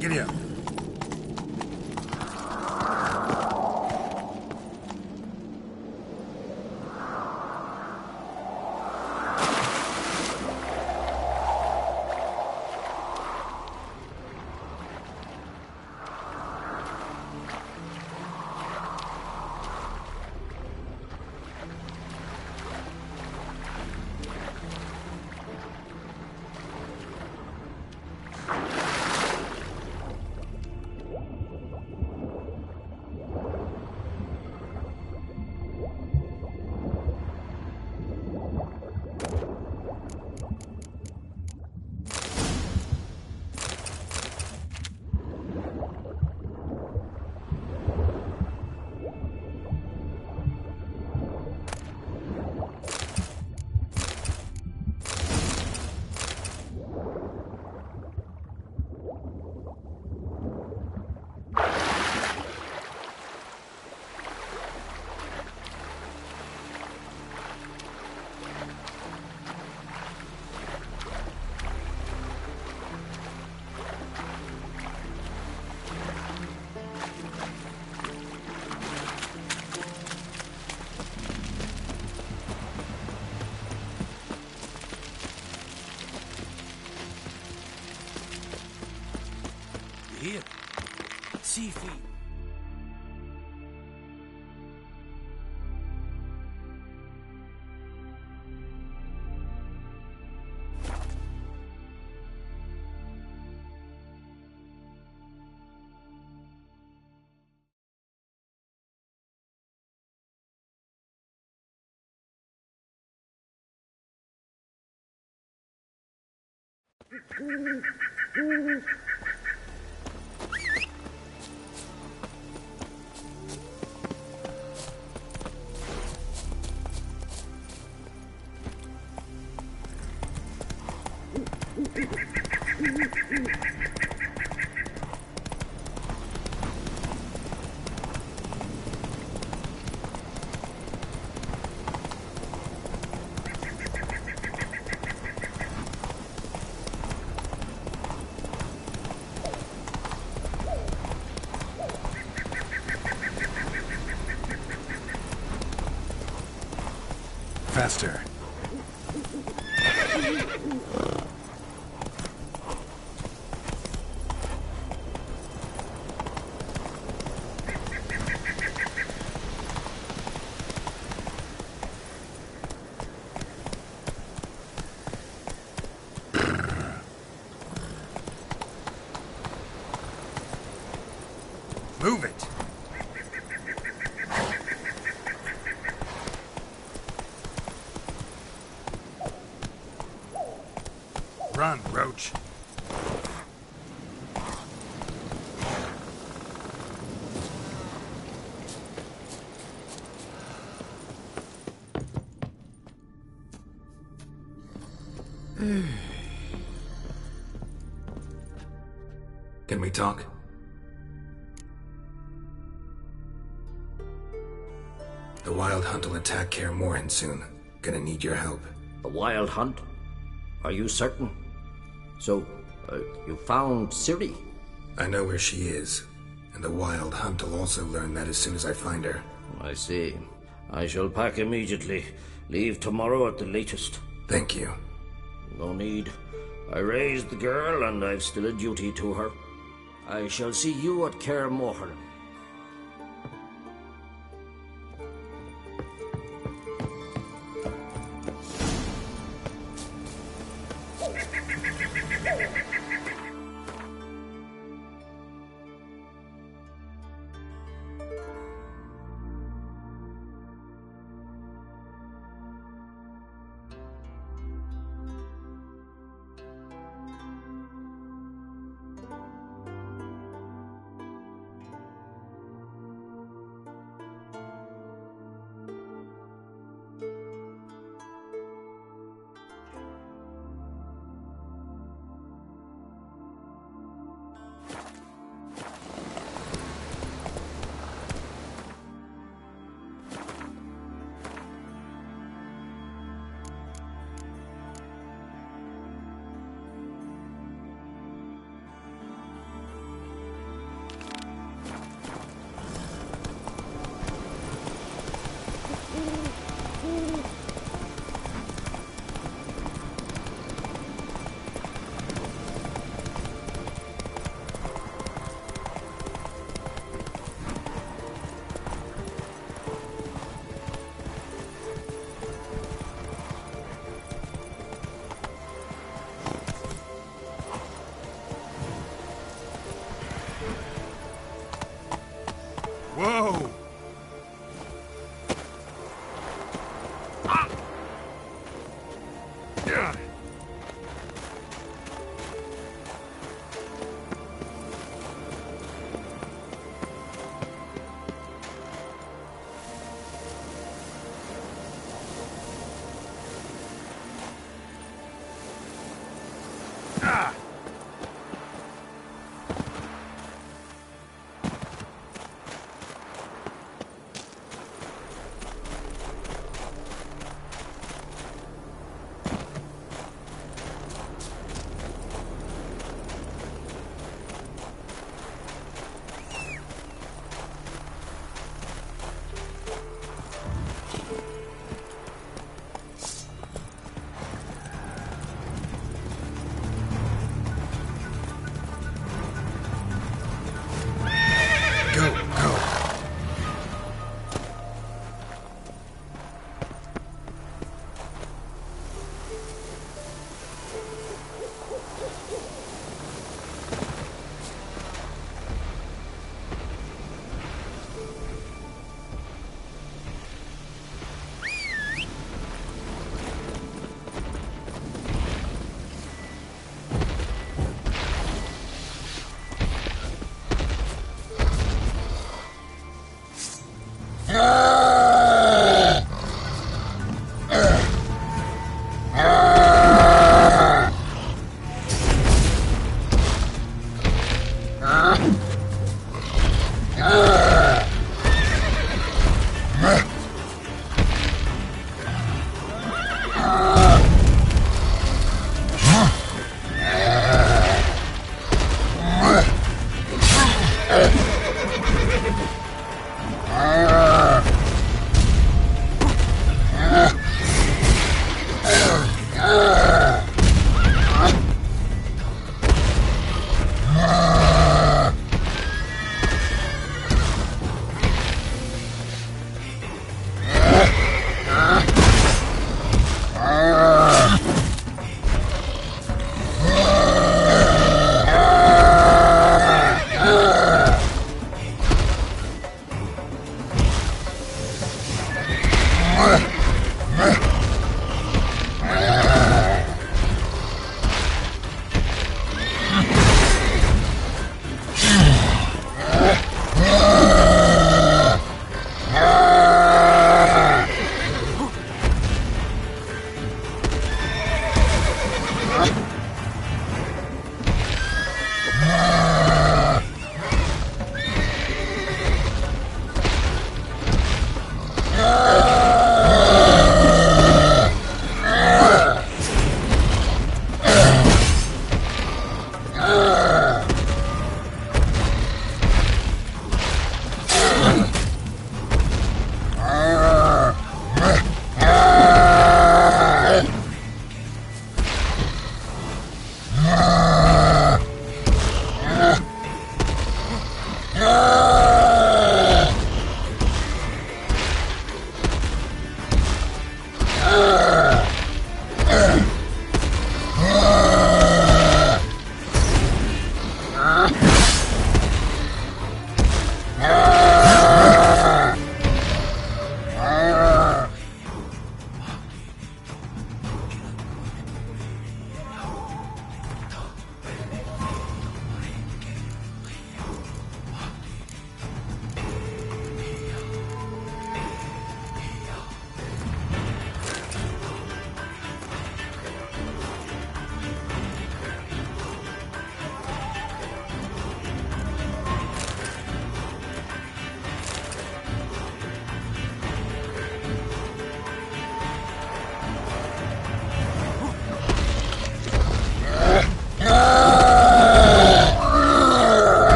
Giddy up. Here. Seafood. Faster. Move it! Run, Roach. Can we talk? The Wild Hunt will attack Kaer Morhen soon. Gonna need your help. A wild hunt? Are you certain? So, you found Ciri? I know where she is, and the Wild Hunt will also learn that as soon as I find her. I see. I shall pack immediately. Leave tomorrow at the latest. Thank you. No need. I raised the girl, and I've still a duty to her. I shall see you at Kaer Morhen.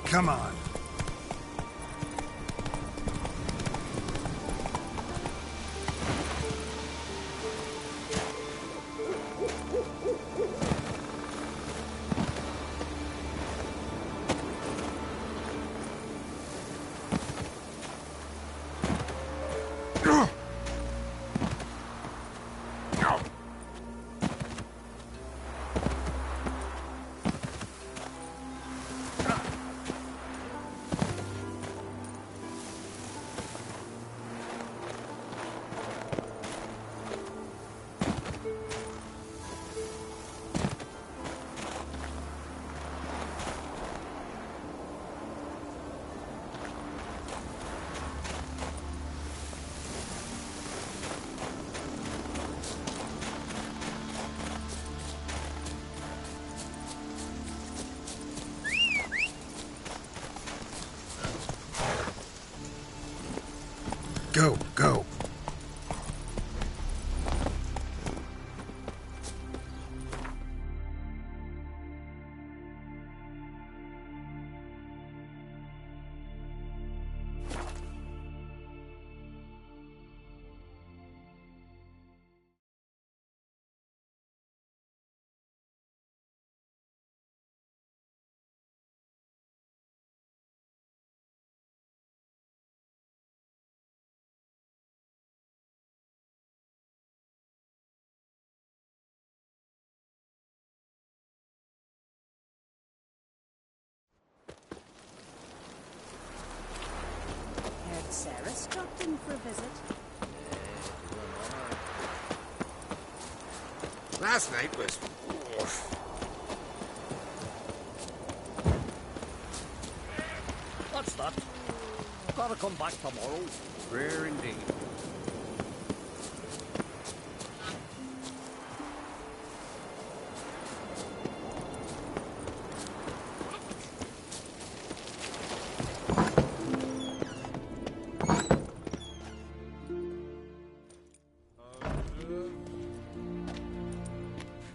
Come on. Go, go. Sarah stopped in for a visit. Last night was... What's that? Gotta come back tomorrow. Rare indeed.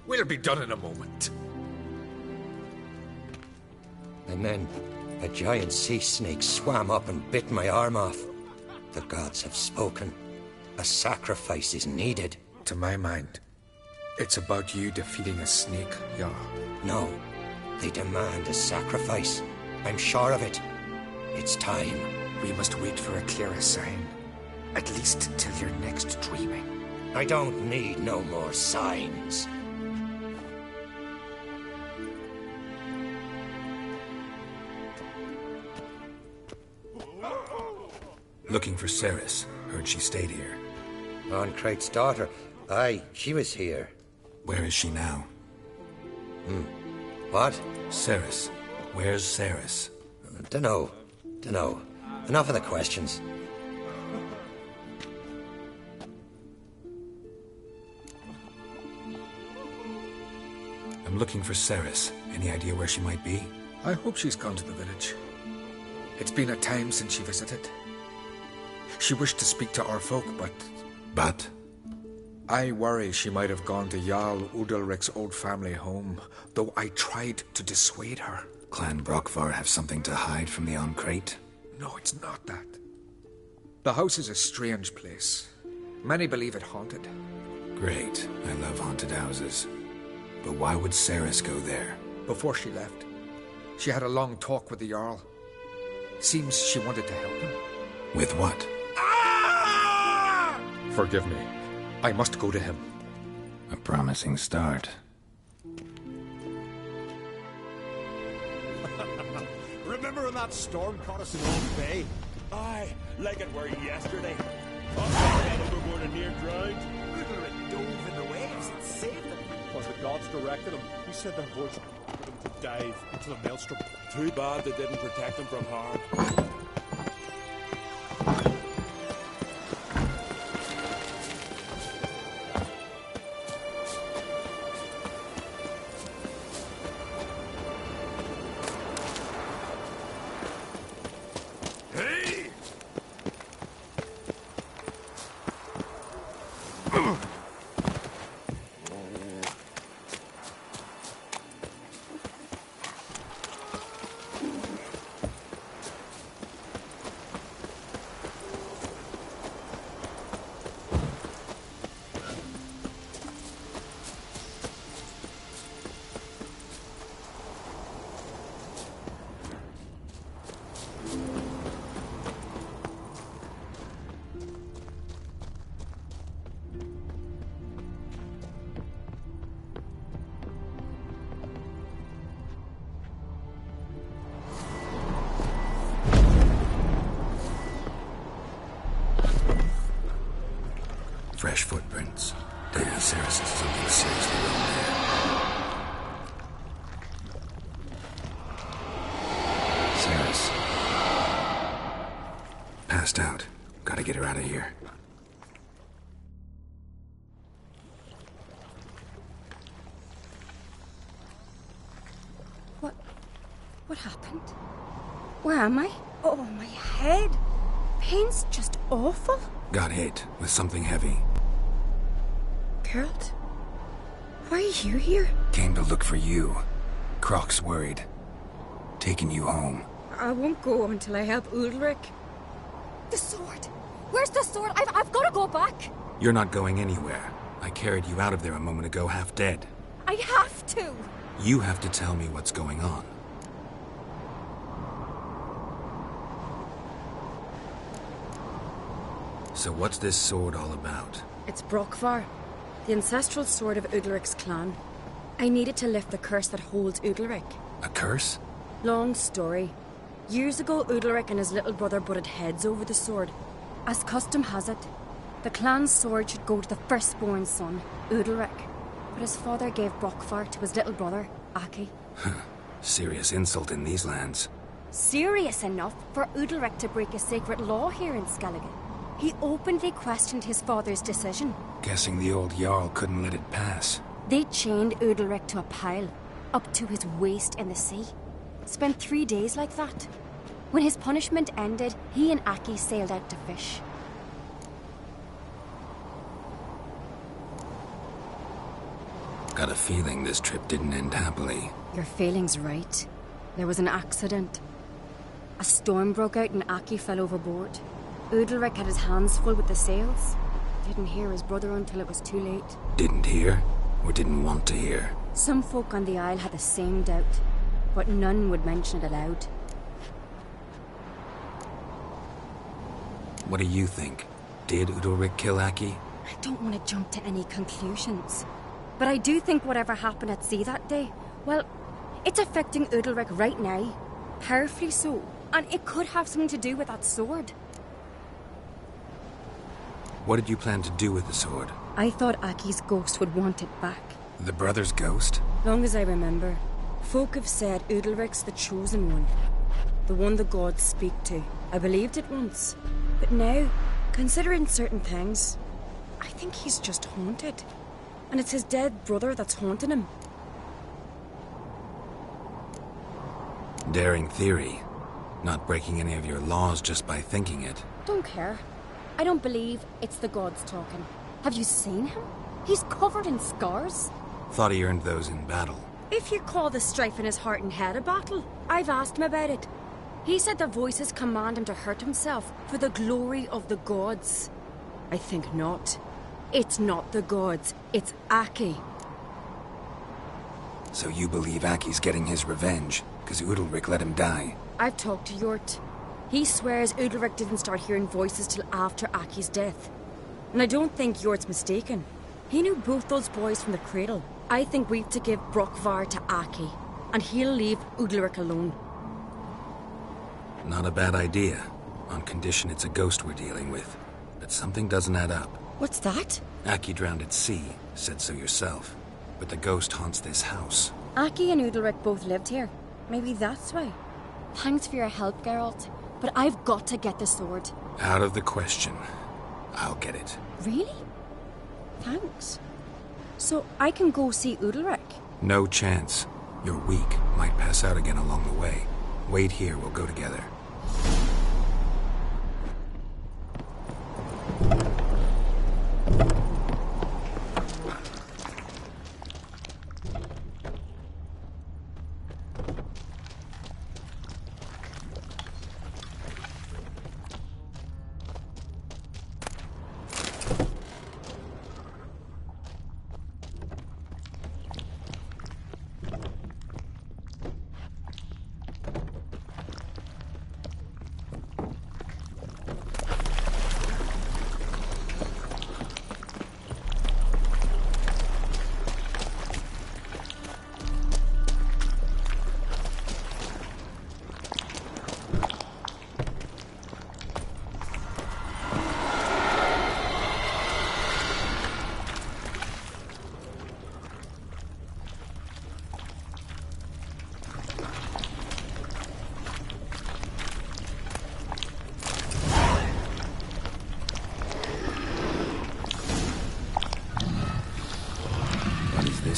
We'll be done in a moment. And then a giant sea snake swam up and bit my arm off. The gods have spoken. A sacrifice is needed. To my mind, it's about you defeating a snake, Jarl. No, they demand a sacrifice. I'm sure of it. It's time. We must wait for a clearer sign. At least till your next dreaming. I don't need no more signs. Looking for Ceres. Heard she stayed here. Oncrate's daughter. Aye, she was here. Where is she now? What? Ceres. Where's Ceres? Dunno. Enough of the questions. I'm looking for Ceres. Any idea where she might be? I hope she's gone to the village. It's been a time since she visited. She wished to speak to our folk, but... But? I worry she might have gone to Jarl Udalric's old family home, though I tried to dissuade her. Clan Brockvar have something to hide from the Oncrate? No, it's not that. The house is a strange place. Many believe it haunted. Great. I love haunted houses. But why would Ceres go there? Before she left, she had a long talk with the Jarl. Seems she wanted to help him. With what? Forgive me. I must go to him. A promising start. Remember when that storm caught us in Old Bay? Aye, like it were yesterday. Up overboard and near drowned. Udalric dove in the waves and saved them. Because the gods directed him. He said their voice wanted him to dive into the maelstrom. Too bad they didn't protect him from harm. Fresh footprints. Damn, Ceres is something seriously wrong there. Ceres. Passed out. Gotta get her out of here. What happened? Where am I? Oh, my head. Pain's just awful. Got hit with something heavy. Geralt? Why are you here? Came to look for you. Croc's worried. Taking you home. I won't go until I help Udalric. The sword! Where's the sword? I've got to go back! You're not going anywhere. I carried you out of there a moment ago half dead. I have to! You have to tell me what's going on. So what's this sword all about? It's Brockvar, the ancestral sword of Udalric's clan. I need it to lift the curse that holds Udalric. A curse? Long story. Years ago, Udalric and his little brother butted heads over the sword. As custom has it, the clan's sword should go to the firstborn son, Udalric. But his father gave Brockvar to his little brother, Aki. Serious insult in these lands. Serious enough for Udalric to break a sacred law here in Skellige. He openly questioned his father's decision. Guessing the old Jarl couldn't let it pass. They chained Udalric to a pile, up to his waist in the sea. Spent 3 days like that. When his punishment ended, he and Aki sailed out to fish. Got a feeling this trip didn't end happily. Your feeling's right. There was an accident. A storm broke out and Aki fell overboard. Udalric had his hands full with the sails. Didn't hear his brother until it was too late. Didn't hear, or didn't want to hear? Some folk on the Isle had the same doubt, but none would mention it aloud. What do you think? Did Udalric kill Aki? I don't want to jump to any conclusions, but I do think whatever happened at sea that day, well, it's affecting Udalric right now. Powerfully so. And it could have something to do with that sword. What did you plan to do with the sword? I thought Aki's ghost would want it back. The brother's ghost? Long as I remember, folk have said Udalric's the chosen one. The one the gods speak to. I believed it once. But now, considering certain things, I think he's just haunted. And it's his dead brother that's haunting him. Daring theory. Not breaking any of your laws just by thinking it. Don't care. I don't believe it's the gods talking. Have you seen him? He's covered in scars. Thought he earned those in battle. If you call the strife in his heart and head a battle, I've asked him about it. He said the voices command him to hurt himself for the glory of the gods. I think not. It's not the gods, it's Aki. So you believe Aki's getting his revenge, because Udalric let him die? I've talked to Yort. He swears Udalric didn't start hearing voices till after Aki's death. And I don't think Yort's mistaken. He knew both those boys from the cradle. I think we've to give Brokvar to Aki, and he'll leave Udalric alone. Not a bad idea, on condition it's a ghost we're dealing with. But something doesn't add up. What's that? Aki drowned at sea, said so yourself. But the ghost haunts this house. Aki and Udalric both lived here. Maybe that's why. Thanks for your help, Geralt. But I've got to get the sword. Out of the question. I'll get it. Really? Thanks. So I can go see Udalric? No chance. You're weak. Might pass out again along the way. Wait here, we'll go together.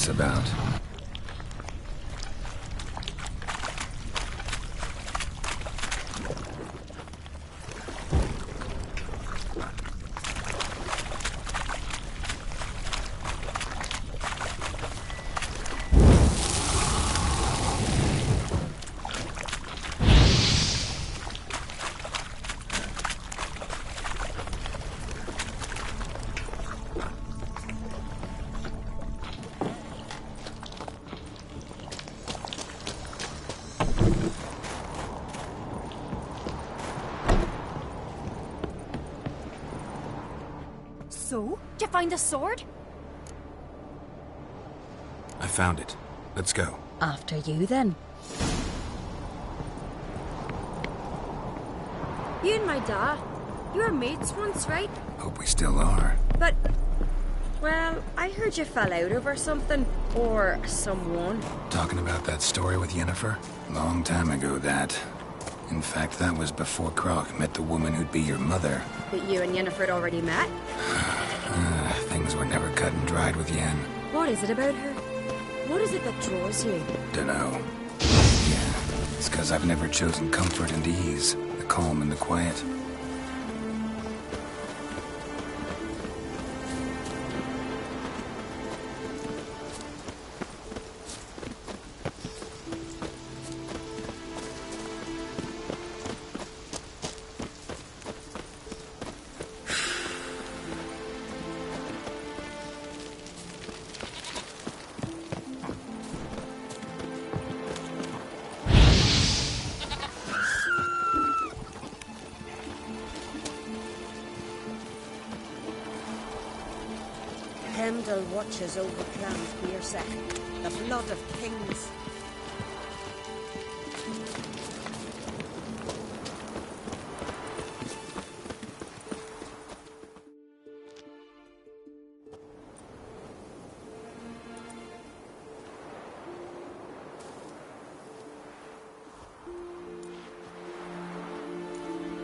About. So? Did you find the sword? I found it. Let's go. After you, then. You and my dad, you were mates once, right? Hope we still are. But, well, I heard you fell out over something. Or someone. Talking about that story with Yennefer? Long time ago, that. In fact, that was before Croc met the woman who'd be your mother. That you and Yennefer had already met? Things were never cut and dried with Yen. What is it about her? What is it that draws you? Dunno. Yeah, it's 'cause I've never chosen comfort and ease, the calm and the quiet. Heimdall watches over clans Beersec, the blood of kings.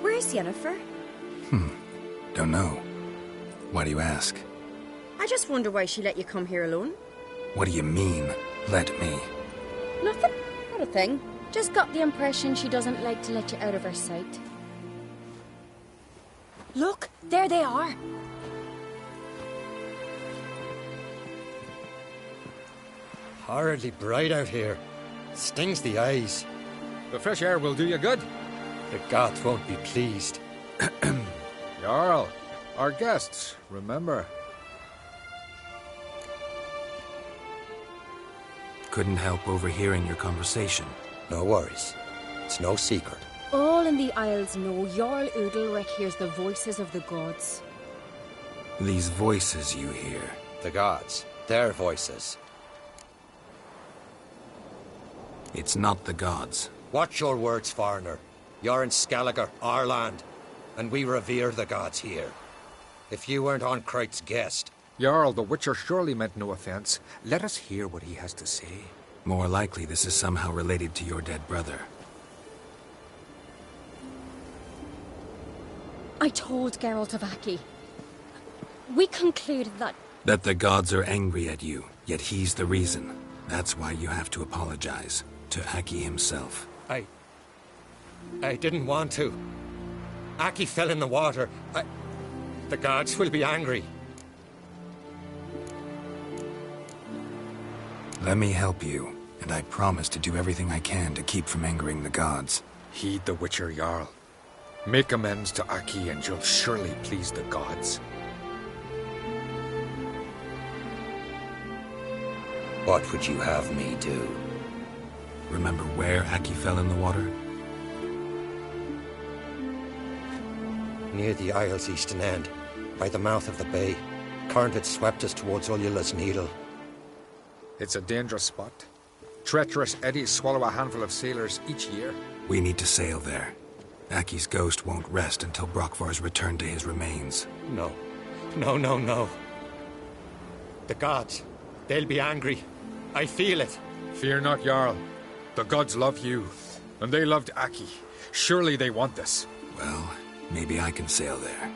Where's Yennefer? Don't know. Why do you ask? I just wonder why she let you come here alone. What do you mean, let me? Nothing. Not a thing. Just got the impression she doesn't like to let you out of her sight. Look, there they are. Horridly bright out here. Stings the eyes. The fresh air will do you good. The gods won't be pleased. Jarl, our guests, remember. Couldn't help overhearing your conversation. No worries. It's no secret. All in the Isles know Jarl Udalric hears the voices of the gods. These voices you hear. The gods. Their voices. It's not the gods. Watch your words, foreigner. You're in Skelliger, our land, and we revere the gods here. If you weren't on Kright's guest... Jarl, the Witcher surely meant no offense. Let us hear what he has to say. More likely this is somehow related to your dead brother. I told Geralt of Aki. We concluded that... That the gods are angry at you, yet he's the reason. That's why you have to apologize. To Aki himself. I didn't want to. Aki fell in the water. The gods will be angry. Let me help you, and I promise to do everything I can to keep from angering the gods. Heed the Witcher, Jarl. Make amends to Aki and you'll surely please the gods. What would you have me do? Remember where Aki fell in the water? Near the Isle's eastern end, by the mouth of the bay. Current had swept us towards Ullula's Needle. It's a dangerous spot. Treacherous eddies swallow a handful of sailors each year. We need to sail there. Aki's ghost won't rest until Brokvar's returned to his remains. No. No. The gods, they'll be angry. I feel it. Fear not, Jarl. The gods love you, and they loved Aki. Surely they want this. Well, maybe I can sail there.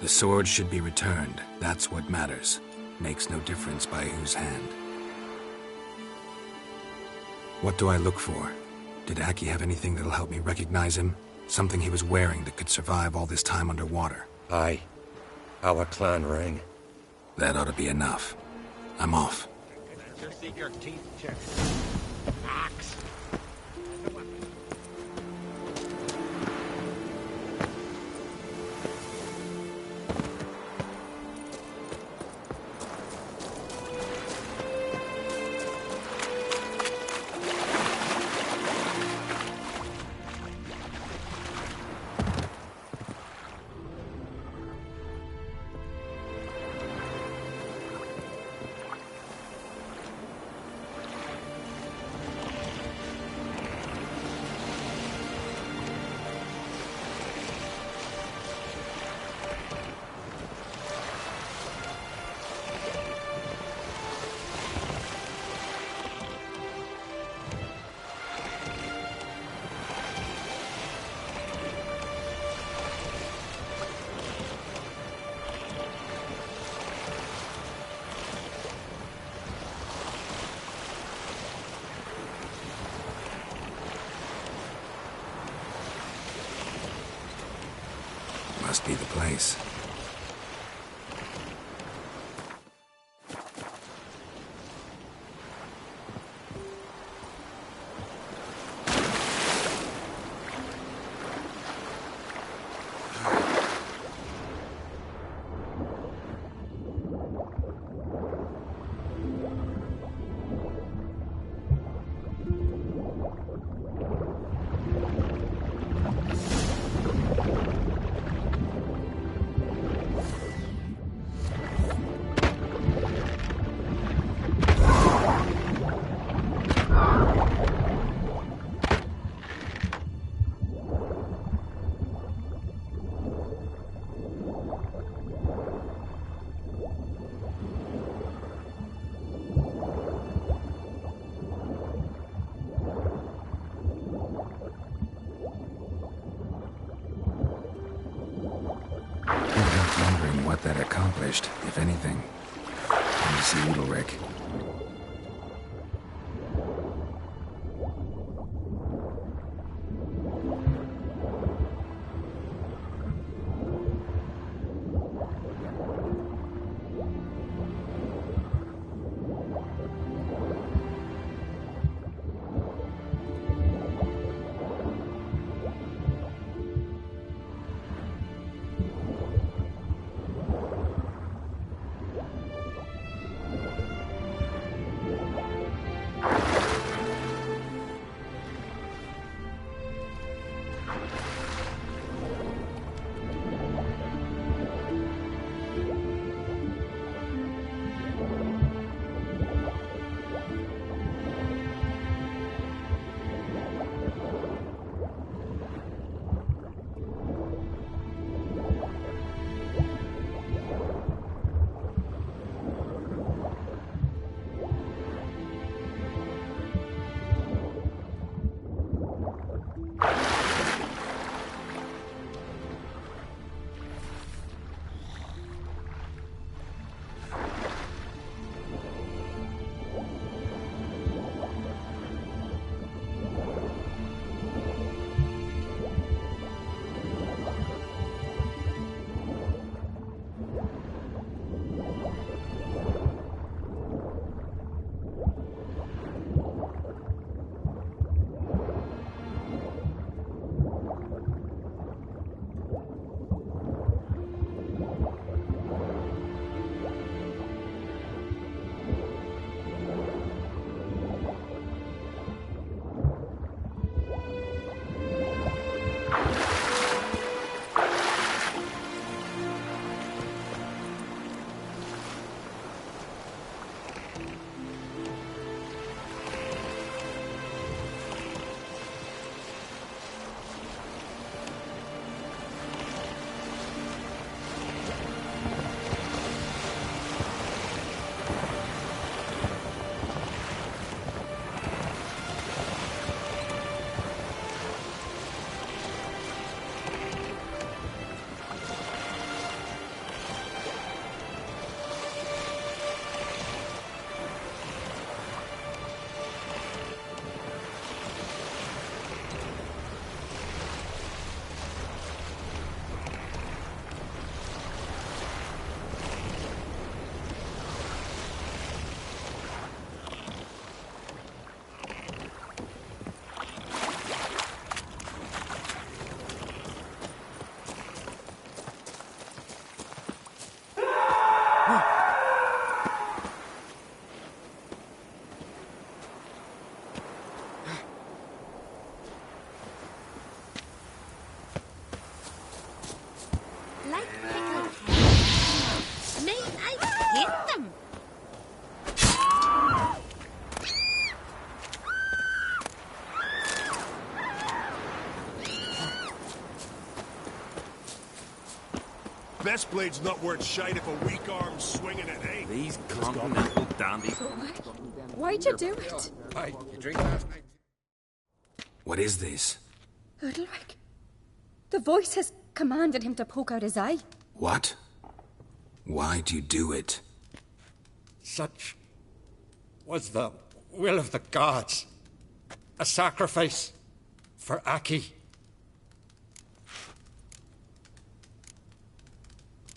The sword should be returned. That's what matters. Makes no difference by whose hand. What do I look for? Did Aki have anything that'll help me recognize him? Something he was wearing that could survive all this time underwater? Aye. Our clan ring. That ought to be enough. I'm off. Just seek your teeth checked. Axe. Must be the place. accomplished, if anything. Time to see Udalric. Best blade's not worth shite if a weak arm's swinging it, eh? These continental dandies. Why'd you do it? Hey, you drink last night? What is this? Udalric. The voice has commanded him to poke out his eye. What? Why do you do it? Such was the will of the gods. A sacrifice for Aki.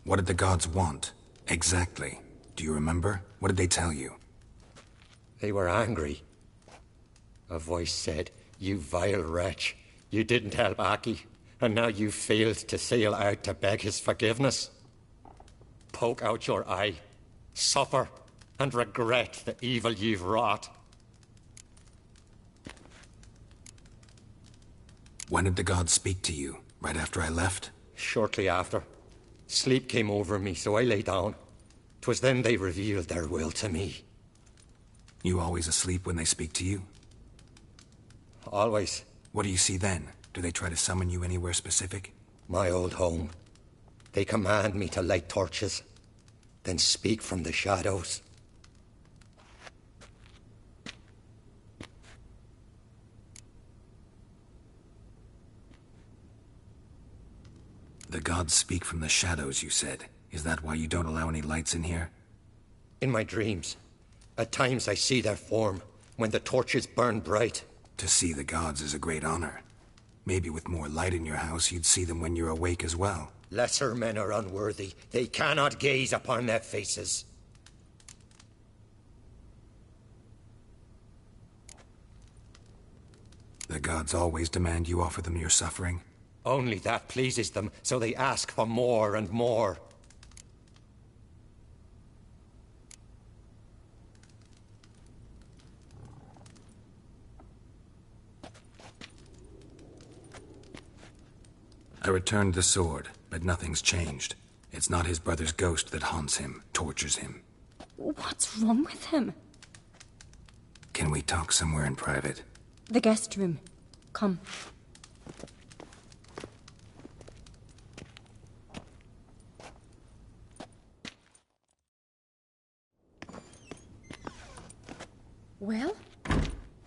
What did the gods want? Exactly. Do you remember? What did they tell you? They were angry. A voice said, "You vile wretch. You didn't help Aki, and now you failed to sail out to beg his forgiveness. Poke out your eye, suffer, and regret the evil you've wrought." When did the gods speak to you? Right after I left? Shortly after. Sleep came over me, so I lay down. 'Twas then they revealed their will to me. You always asleep when they speak to you? Always. What do you see then? Do they try to summon you anywhere specific? My old home. They command me to light torches, then speak from the shadows. The gods speak from the shadows, you said. Is that why you don't allow any lights in here? In my dreams, at times I see their form, when the torches burn bright. To see the gods is a great honor. Maybe with more light in your house, you'd see them when you're awake as well. Lesser men are unworthy. They cannot gaze upon their faces. The gods always demand you offer them your suffering? Only that pleases them, so they ask for more and more. I returned the sword, but nothing's changed. It's not his brother's ghost that haunts him, tortures him. What's wrong with him? Can we talk somewhere in private? The guest room. Come. Well?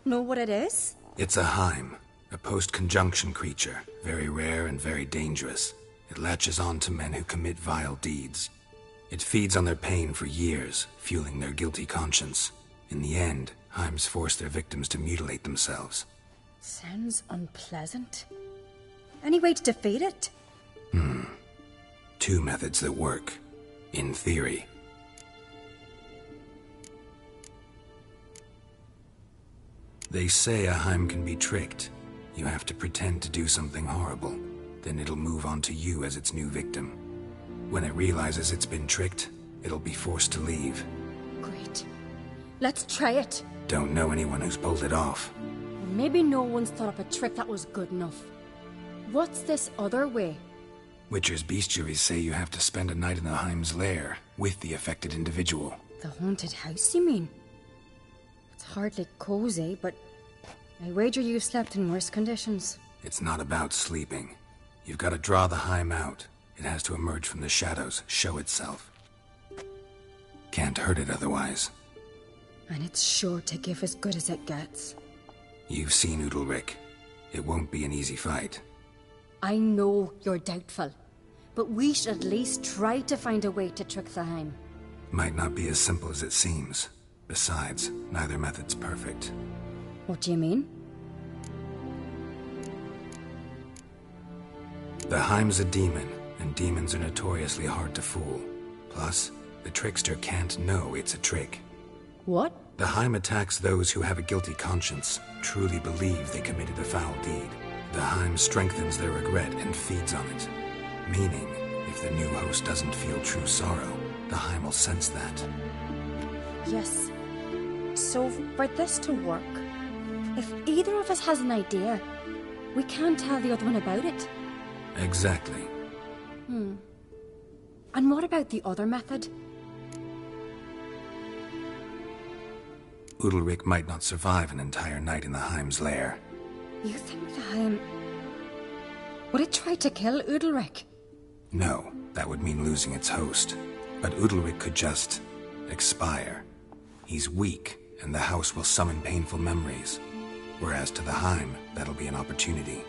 Know what it is? It's a Heim, a post-conjunction creature, very rare and very dangerous. It latches on to men who commit vile deeds. It feeds on their pain for years, fueling their guilty conscience. In the end, Heims force their victims to mutilate themselves. Sounds unpleasant. Any way to defeat it? Two methods that work. In theory. They say a Heim can be tricked. You have to pretend to do something horrible. Then it'll move on to you as its new victim. When it realizes it's been tricked, it'll be forced to leave. Great. Let's try it. Don't know anyone who's pulled it off. Maybe no one's thought up a trick that was good enough. What's this other way? Witcher's bestiaries say you have to spend a night in the Heim's lair with the affected individual. The haunted house, you mean? It's hardly cozy, but I wager you slept in worse conditions. It's not about sleeping. You've got to draw the Heim out. It has to emerge from the shadows, show itself. Can't hurt it otherwise. And it's sure to give as good as it gets. You've seen Udalric. It won't be an easy fight. I know you're doubtful, but we should at least try to find a way to trick the Heim. Might not be as simple as it seems. Besides, neither method's perfect. What do you mean? The Heim's a demon, and demons are notoriously hard to fool. Plus, the trickster can't know it's a trick. What? The Heim attacks those who have a guilty conscience, truly believe they committed a foul deed. The Heim strengthens their regret and feeds on it. Meaning, if the new host doesn't feel true sorrow, the Heim will sense that. Yes. So, for this to work, if either of us has an idea, we can't tell the other one about it. Exactly. And what about the other method? Udalric might not survive an entire night in the Heim's lair. You think the Heim... Would it try to kill Udalric? No, that would mean losing its host. But Udalric could just... expire. He's weak, and the house will summon painful memories. Whereas to the Heim, that'll be an opportunity.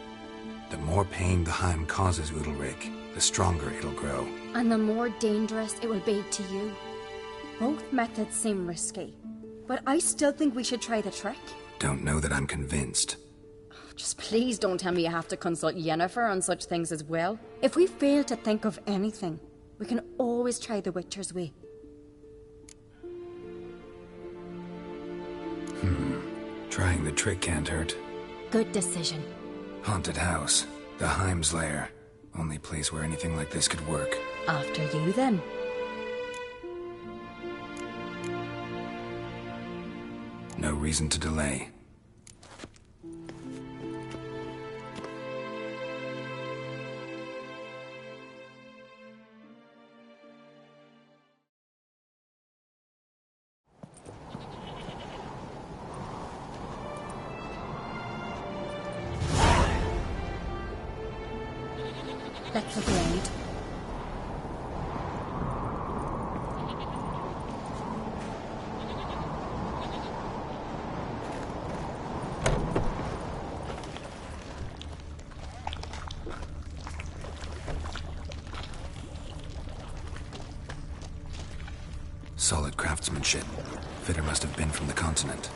The more pain the Heim causes Udalric, the stronger it'll grow. And the more dangerous it will be to you. Both methods seem risky, but I still think we should try the trick. Don't know that I'm convinced. Just please don't tell me you have to consult Yennefer on such things as well. If we fail to think of anything, we can always try the Witcher's way. Trying the trick can't hurt. Good decision. Haunted house. The Heim's lair. Only place where anything like this could work. After you, then. No reason to delay. Let's look around. Solid craftsmanship. Fitter must have been from the continent.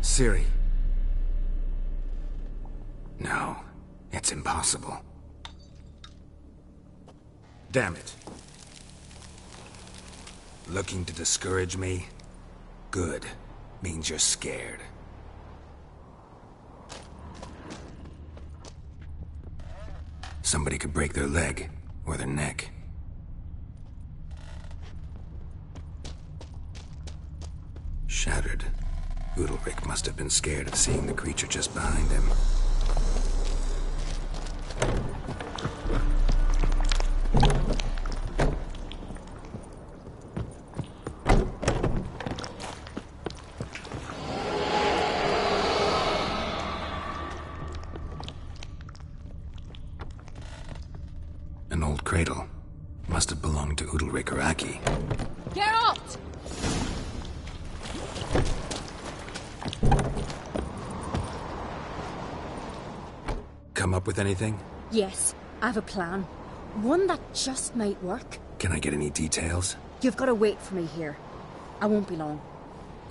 Ciri. No, it's impossible. Damn it. Looking to discourage me? Good. Means you're scared. Somebody could break their leg, or their neck. Shattered. Udalryk must have been scared of seeing the creature just behind him. An old cradle. Must have belonged to Udalryk or Aki. Geralt! Come up with anything? Yes, I have a plan. One that just might work. Can I get any details? You've got to wait for me here. I won't be long.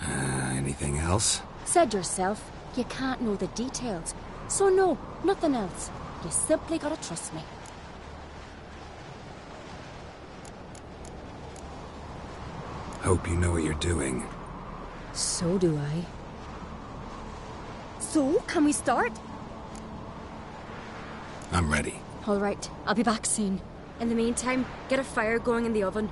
Anything else? Said yourself, you can't know the details. So no, nothing else. You simply gotta trust me. Hope you know what you're doing. So do I. So, can we start? I'm ready. All right, I'll be back soon. In the meantime, get a fire going in the oven.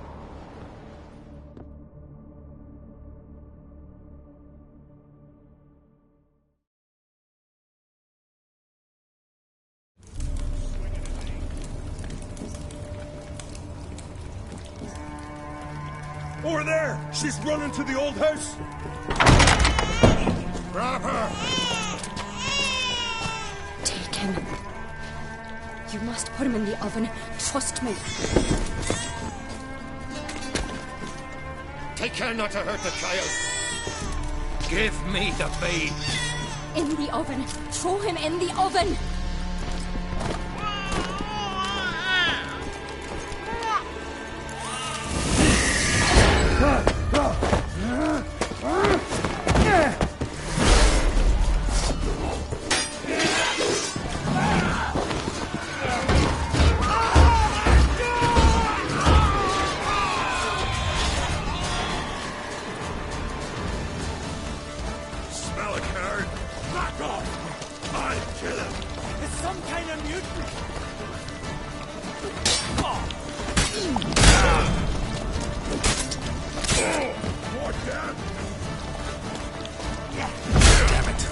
Over there! She's running to the old house! Grab her! Take him. You must put him in the oven. Trust me. Take care not to hurt the child. Give me the babe. In the oven. Throw him in the oven. Smell it, Kaer. Back off! I'll kill him! It's some kind of mutant! More damn! Damn it.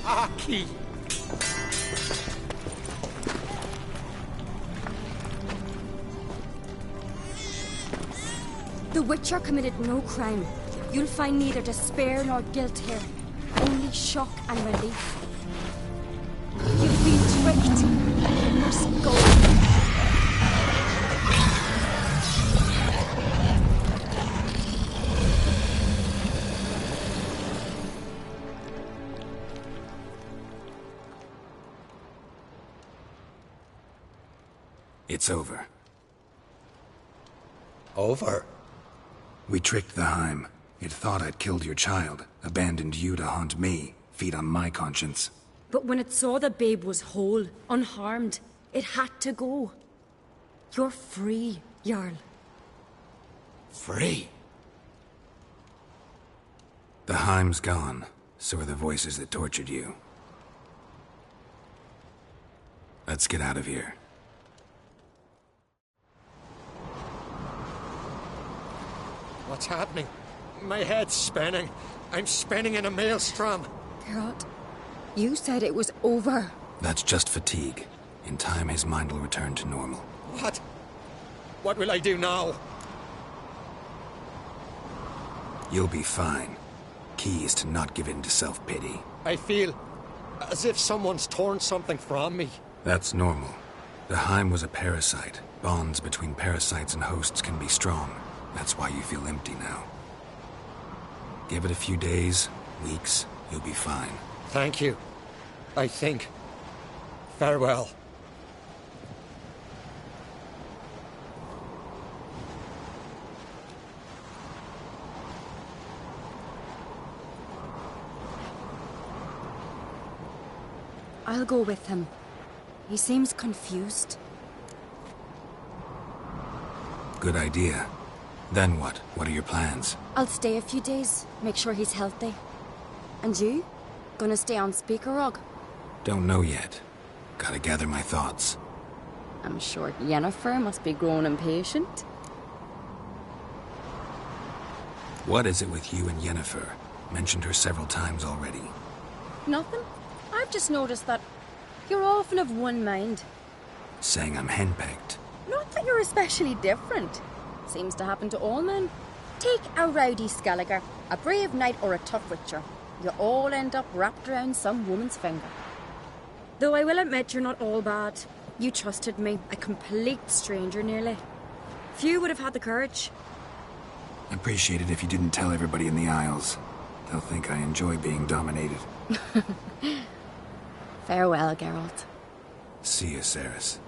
Aki! The Witcher committed no crime. You'll find neither despair nor guilt here. Only shock and relief. You've been tricked. You must go. It's over. Over? We tricked the Heim. It thought I'd killed your child, abandoned you to haunt me, feed on my conscience. But when it saw the babe was whole, unharmed, it had to go. You're free, Jarl. Free? The Heim's gone, so are the voices that tortured you. Let's get out of here. What's happening? My head's spinning. I'm spinning in a maelstrom. Geralt, you said it was over. That's just fatigue. In time, his mind will return to normal. What? What will I do now? You'll be fine. Key is to not give in to self-pity. I feel as if someone's torn something from me. That's normal. The Heim was a parasite. Bonds between parasites and hosts can be strong. That's why you feel empty now. Give it a few days, weeks, you'll be fine. Thank you. I think. Farewell. I'll go with him. He seems confused. Good idea. Then what? What are your plans? I'll stay a few days, make sure he's healthy. And you? Gonna stay on Speaker Rog? Don't know yet. Gotta gather my thoughts. I'm sure Yennefer must be growing impatient. What is it with you and Yennefer? Mentioned her several times already. Nothing. I've just noticed that you're often of one mind. Saying I'm henpecked. Not that you're especially different. Seems to happen to all men. Take a rowdy Skelliger, a brave knight or a tough witcher. You all end up wrapped around some woman's finger. Though I will admit you're not all bad. You trusted me, a complete stranger nearly. Few would have had the courage. Appreciate it if you didn't tell everybody in the Isles. They'll think I enjoy being dominated. Farewell, Geralt. See you, Ceres.